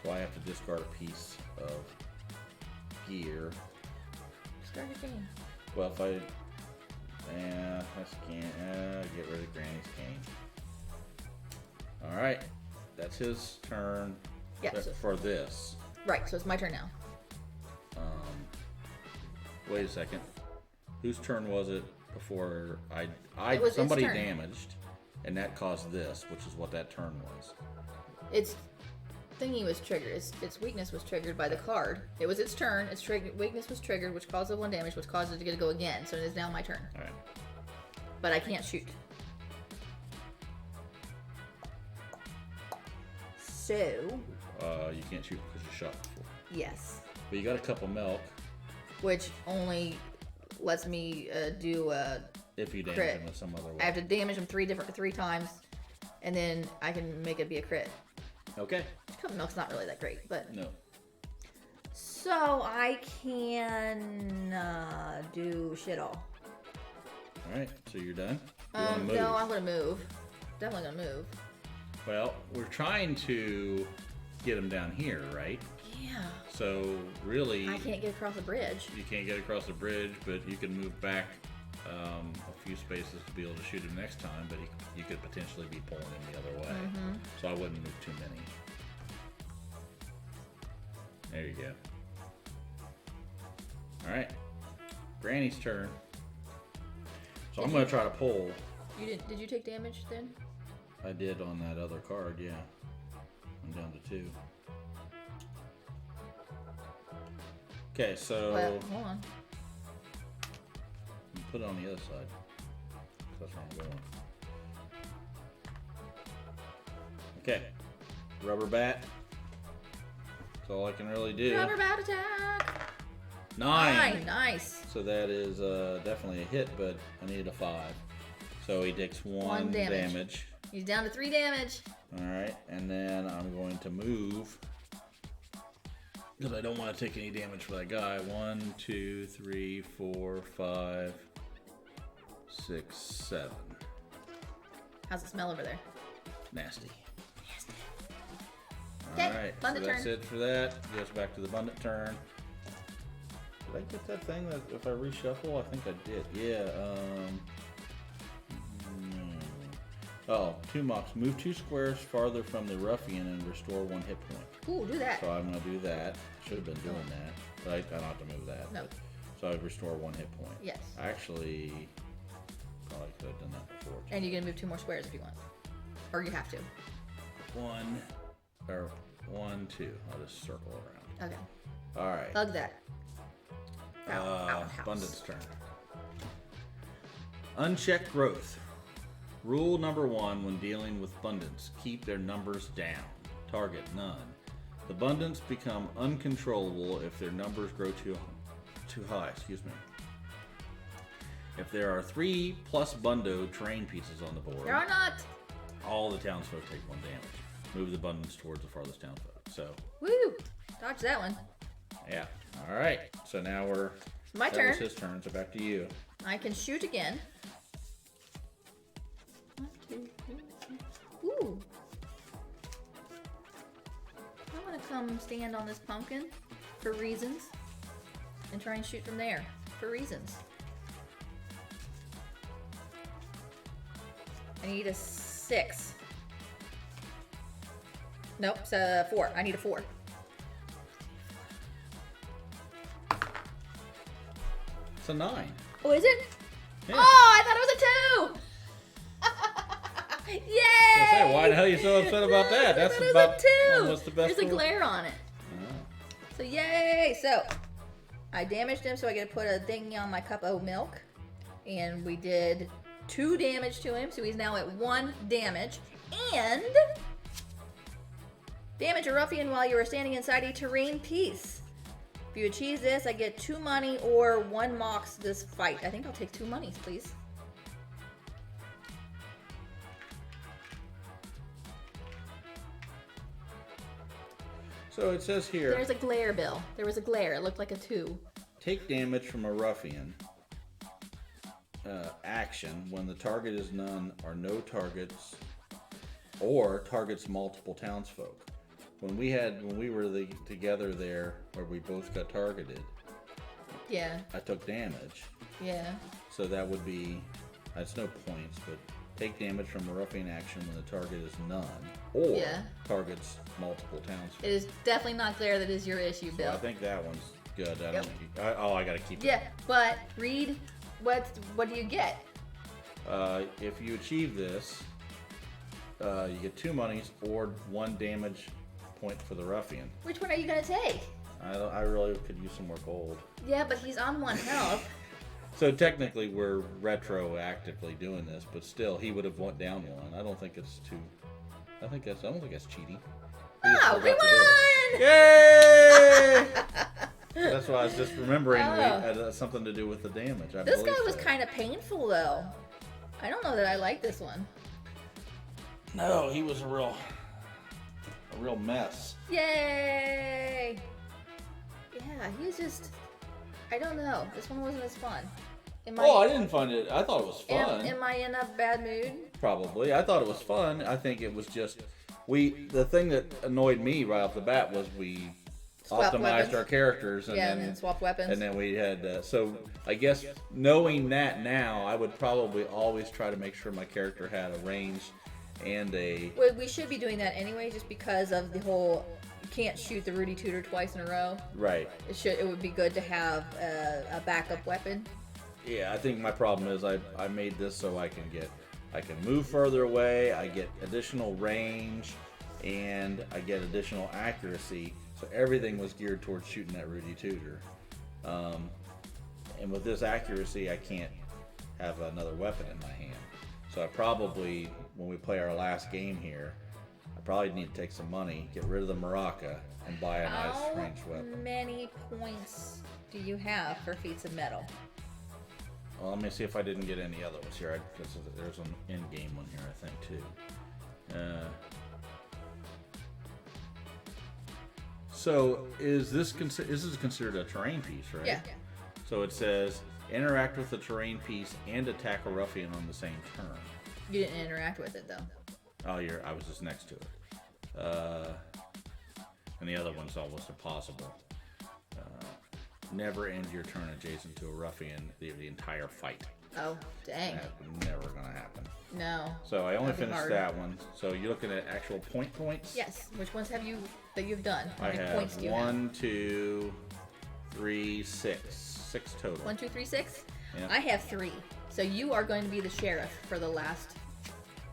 Speaker 2: So I have to discard a piece of gear.
Speaker 1: Discard your game.
Speaker 2: Well, if I get rid of Granny's cane. All right, that's his turn.
Speaker 1: Yeah.
Speaker 2: For this.
Speaker 1: Right. So it's my turn now.
Speaker 2: Wait a second. Whose turn was it before
Speaker 1: It was
Speaker 2: somebody
Speaker 1: its turn.
Speaker 2: damaged, and that caused this, which is what that turn was.
Speaker 1: Its thingy was triggered. Its weakness was triggered by the card. It was its turn. Its weakness was triggered, which caused it 1 damage, which caused it to go again. So it is now my turn.
Speaker 2: All right.
Speaker 1: But I can't shoot. So.
Speaker 2: You can't shoot because you shot before.
Speaker 1: Yes.
Speaker 2: But you got a cup of milk.
Speaker 1: Which only lets me do
Speaker 2: If you damage
Speaker 1: crit.
Speaker 2: him with some other way.
Speaker 1: I have to damage him 3 times, and then I can make it be a crit.
Speaker 2: Okay.
Speaker 1: Cup of milk's not really that great, but
Speaker 2: No.
Speaker 1: so I can do shit all.
Speaker 2: All right. So you're done. You wanna move?
Speaker 1: No, I'm gonna move. Definitely gonna move.
Speaker 2: Well, we're trying to get him down here, right?
Speaker 1: Yeah.
Speaker 2: So really,
Speaker 1: I can't get across the bridge.
Speaker 2: you can't get across the bridge, but you can move back a few spaces to be able to shoot him next time. But you could potentially be pulling him the other way.
Speaker 1: Mm-hmm.
Speaker 2: So I wouldn't move too many. There you go. All right, Granny's turn. So I'm gonna try to pull.
Speaker 1: You didn't? Did you take damage then?
Speaker 2: I did on that other card, yeah. I'm down to 2. Okay, so
Speaker 1: Well, hold on.
Speaker 2: you put it on the other side. That's where I'm going. Okay, rubber bat. That's all I can really do.
Speaker 1: Rubber bat attack.
Speaker 2: 9.
Speaker 1: Nice.
Speaker 2: So that is definitely a hit, but I needed a 5. So he takes 1 damage.
Speaker 1: He's down to 3 damage.
Speaker 2: All right, and then I'm going to move because I don't want to take any damage for that guy. 1, 2, 3, 4, 5, 6, 7.
Speaker 1: How's it smell over there?
Speaker 2: Nasty.
Speaker 1: Okay,
Speaker 2: All right,
Speaker 1: Bundit
Speaker 2: so that's
Speaker 1: turn.
Speaker 2: it for that. Goes back to the Bundit turn. Did I get that thing that if I reshuffle? I think I did. Yeah. Oh, 2 mocks. Move 2 squares farther from the ruffian and restore 1 hit point.
Speaker 1: Ooh, do that.
Speaker 2: So I'm going to do that. Should have been doing that. But I don't have to move that.
Speaker 1: No.
Speaker 2: So I restore 1 hit point.
Speaker 1: Yes.
Speaker 2: Actually, probably could have done that before.
Speaker 1: And you're gonna move 2 more squares if you want, or you have to.
Speaker 2: 1, 2. I'll just circle around.
Speaker 1: Okay.
Speaker 2: All right.
Speaker 1: Hug that. Outhouse.
Speaker 2: Bundit's turn. Unchecked growth. Rule number 1 when dealing with Bundits: keep their numbers down. Target none. The Bundits become uncontrollable if their numbers grow too high. Excuse me. If there are 3 plus Bundo terrain pieces on the board,
Speaker 1: There are not.
Speaker 2: all the townsfolk take 1 damage. Move the Bundits towards the farthest townsfolk. So,
Speaker 1: Woo! Dodge that one.
Speaker 2: yeah. All right. So now
Speaker 1: My
Speaker 2: that
Speaker 1: turn.
Speaker 2: was his turn. So back to you.
Speaker 1: I can shoot again. 1, 2, 3, 4. Ooh. I'm gonna come stand on this pumpkin for reasons, and try and shoot from there for reasons. I need a 6. Nope, it's a 4. I need a 4.
Speaker 2: It's a 9.
Speaker 1: Oh, is it?
Speaker 2: Yeah.
Speaker 1: Oh, I thought it was a 2! Yay!
Speaker 2: I say, why the hell are you so upset about that? That's
Speaker 1: That was
Speaker 2: about
Speaker 1: a 2.
Speaker 2: almost the best.
Speaker 1: There's a
Speaker 2: roll.
Speaker 1: glare on it.
Speaker 2: Oh.
Speaker 1: So yay! So I damaged him, so I get to put a thingy on my cup of milk. And we did 2 damage to him, so he's now at 1 damage. And damage a ruffian while you are standing inside a terrain piece. If you achieve this, I get 2 money or 1 mox this fight. I think I'll take 2 monies, please.
Speaker 2: So it says here.
Speaker 1: There's a glare, Bill. There was a glare. It looked like a 2.
Speaker 2: Take damage from a ruffian. Action when the target is none or no targets, or targets multiple townsfolk. When we were together there, where we both got targeted.
Speaker 1: Yeah.
Speaker 2: I took damage.
Speaker 1: Yeah.
Speaker 2: So that would be. That's no points, but take damage from a ruffian action when the target is none, or targets multiple townsfolk.
Speaker 1: It is definitely not glare that is your issue, Bill.
Speaker 2: So I think that one's good. I gotta keep it.
Speaker 1: Yeah, but read what do you get?
Speaker 2: If you achieve this, you get 2 monies or 1 damage point for the ruffian.
Speaker 1: Which one are you gonna take?
Speaker 2: I really could use some more gold.
Speaker 1: Yeah, but he's on 1 health.
Speaker 2: So technically, we're retroactively doing this, but still, he would have went down 1. I don't think it's too. I don't think that's cheating.
Speaker 1: Oh, we won!
Speaker 2: Yay! That's why I was just remembering we had something to do with the damage.
Speaker 1: This guy was kind of painful, though. I don't know that I like this one.
Speaker 2: No, he was a real mess.
Speaker 1: Yay! Yeah, he was just. I don't know. This one wasn't as fun.
Speaker 2: I didn't find it. I thought it was fun.
Speaker 1: Am I in a bad mood?
Speaker 2: Probably. I thought it was fun. I think it was just the thing that annoyed me right off the bat was we optimized our characters and
Speaker 1: then swapped weapons.
Speaker 2: And then we had so I guess knowing that now, I would probably always try to make sure my character had a range and a.
Speaker 1: Well, we should be doing that anyway, just because of the whole. You can't shoot the Rudy Tutor twice in a row.
Speaker 2: Right.
Speaker 1: It would be good to have a backup weapon.
Speaker 2: Yeah, I think my problem is I made this so I can move further away, I get additional range, and I get additional accuracy. So everything was geared towards shooting that Rudy Tutor. And with this accuracy, I can't have another weapon in my hand. So I probably, when we play our last game here, I probably need to take some money, get rid of the maraca, and buy a nice ranged weapon.
Speaker 1: How many points do you have for feats of metal?
Speaker 2: Well, let me see if I didn't get any other ones here. There's an in-game one here, I think, too. So is this considered a terrain piece, right?
Speaker 1: Yeah.
Speaker 2: So it says interact with the terrain piece and attack a ruffian on the same turn.
Speaker 1: You didn't interact with it though.
Speaker 2: Oh, I was just next to it. And the other one's almost impossible. Never end your turn adjacent to a ruffian the entire fight.
Speaker 1: Oh, dang.
Speaker 2: That's never gonna happen.
Speaker 1: No.
Speaker 2: So I only finished that one. So you're looking at actual points?
Speaker 1: Yes. Which ones have you've done? How many
Speaker 2: have
Speaker 1: points do you have?
Speaker 2: 1, 2, 3, 6. 6 total.
Speaker 1: 1, 2, 3, 6?
Speaker 2: Yeah.
Speaker 1: I have 3. So you are going to be the sheriff for the last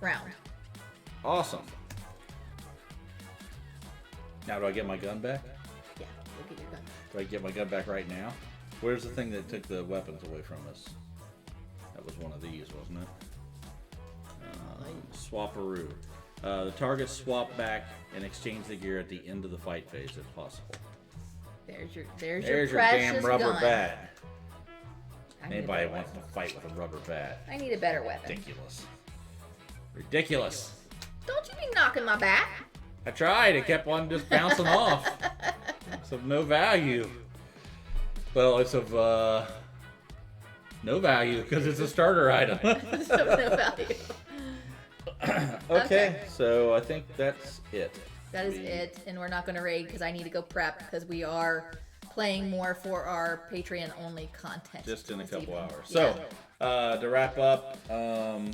Speaker 1: round.
Speaker 2: Awesome. Now do I get my gun back?
Speaker 1: Yeah, go get your gun.
Speaker 2: Do I get my gun back right now? Where's the thing that took the weapons away from us? That was one of these, wasn't it? Swapperoo. The targets swap back and exchange the gear at the end of the fight phase if possible.
Speaker 1: There's your
Speaker 2: There's your
Speaker 1: precious
Speaker 2: damn rubber
Speaker 1: gun.
Speaker 2: bat.
Speaker 1: I need
Speaker 2: Anybody
Speaker 1: a better
Speaker 2: wants to
Speaker 1: weapon.
Speaker 2: fight with a rubber bat.
Speaker 1: I need a better weapon.
Speaker 2: Ridiculous. Ridiculous.
Speaker 1: Don't you be knocking my back.
Speaker 2: I tried. It kept on just bouncing off. It's of no value. Well, it's of no value because it's a starter item.
Speaker 1: It's of no value.
Speaker 2: Okay, so I think that's it.
Speaker 1: That is it, and we're not going to raid because I need to go prep because we are playing more for our Patreon-only content.
Speaker 2: Just in a
Speaker 1: this
Speaker 2: couple
Speaker 1: evening.
Speaker 2: hours.
Speaker 1: Yeah.
Speaker 2: So, to wrap up,
Speaker 1: IPCon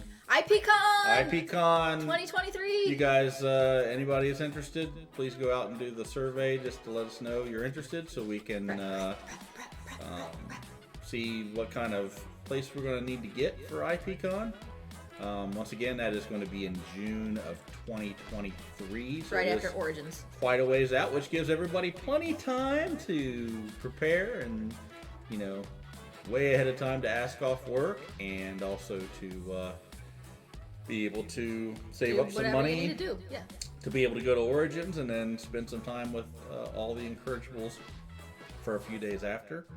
Speaker 2: 2023.
Speaker 1: 2023.
Speaker 2: You guys, anybody is interested, please go out and do the survey just to let us know you're interested so we can see what kind of place we're going to need to get for IPCon. Once again, that is going to be in June of 2023. So
Speaker 1: Right after Origins.
Speaker 2: Quite a ways out, which gives everybody plenty of time to prepare way ahead of time to ask off work, and also to be able to save up some money
Speaker 1: you need to do. Yeah.
Speaker 2: to be able to go to Origins and then spend some time with all the incorrigibles for a few days after.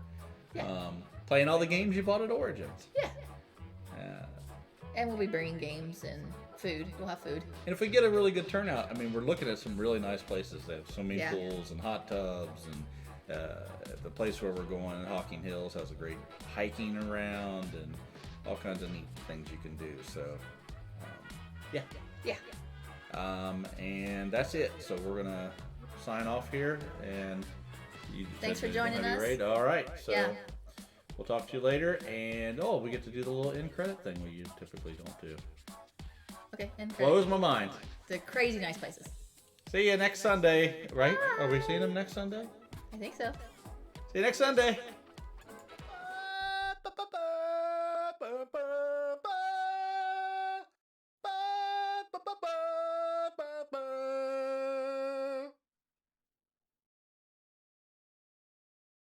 Speaker 1: Yeah.
Speaker 2: Playing all the games you bought at Origins.
Speaker 1: Yeah. And we'll be bringing games and food. We'll have food.
Speaker 2: And if we get a really good turnout, I mean, we're looking at some really nice places. They have swimming
Speaker 1: Yeah.
Speaker 2: pools and hot tubs, and the place where we're going, Hawking Hills, has a great hiking around and all kinds of neat things you can do. So, yeah.
Speaker 1: Yeah.
Speaker 2: And that's it. So we're gonna sign off here, and
Speaker 1: Thanks for joining us.
Speaker 2: Right? All right. So
Speaker 1: Yeah.
Speaker 2: we'll talk to you later, and we get to do the little end credit thing we typically don't do.
Speaker 1: Okay. And
Speaker 2: Blows my mind.
Speaker 1: the crazy nice places.
Speaker 2: See you next Sunday, right? Are we seeing them next Sunday?
Speaker 1: I think so.
Speaker 2: See you next Sunday.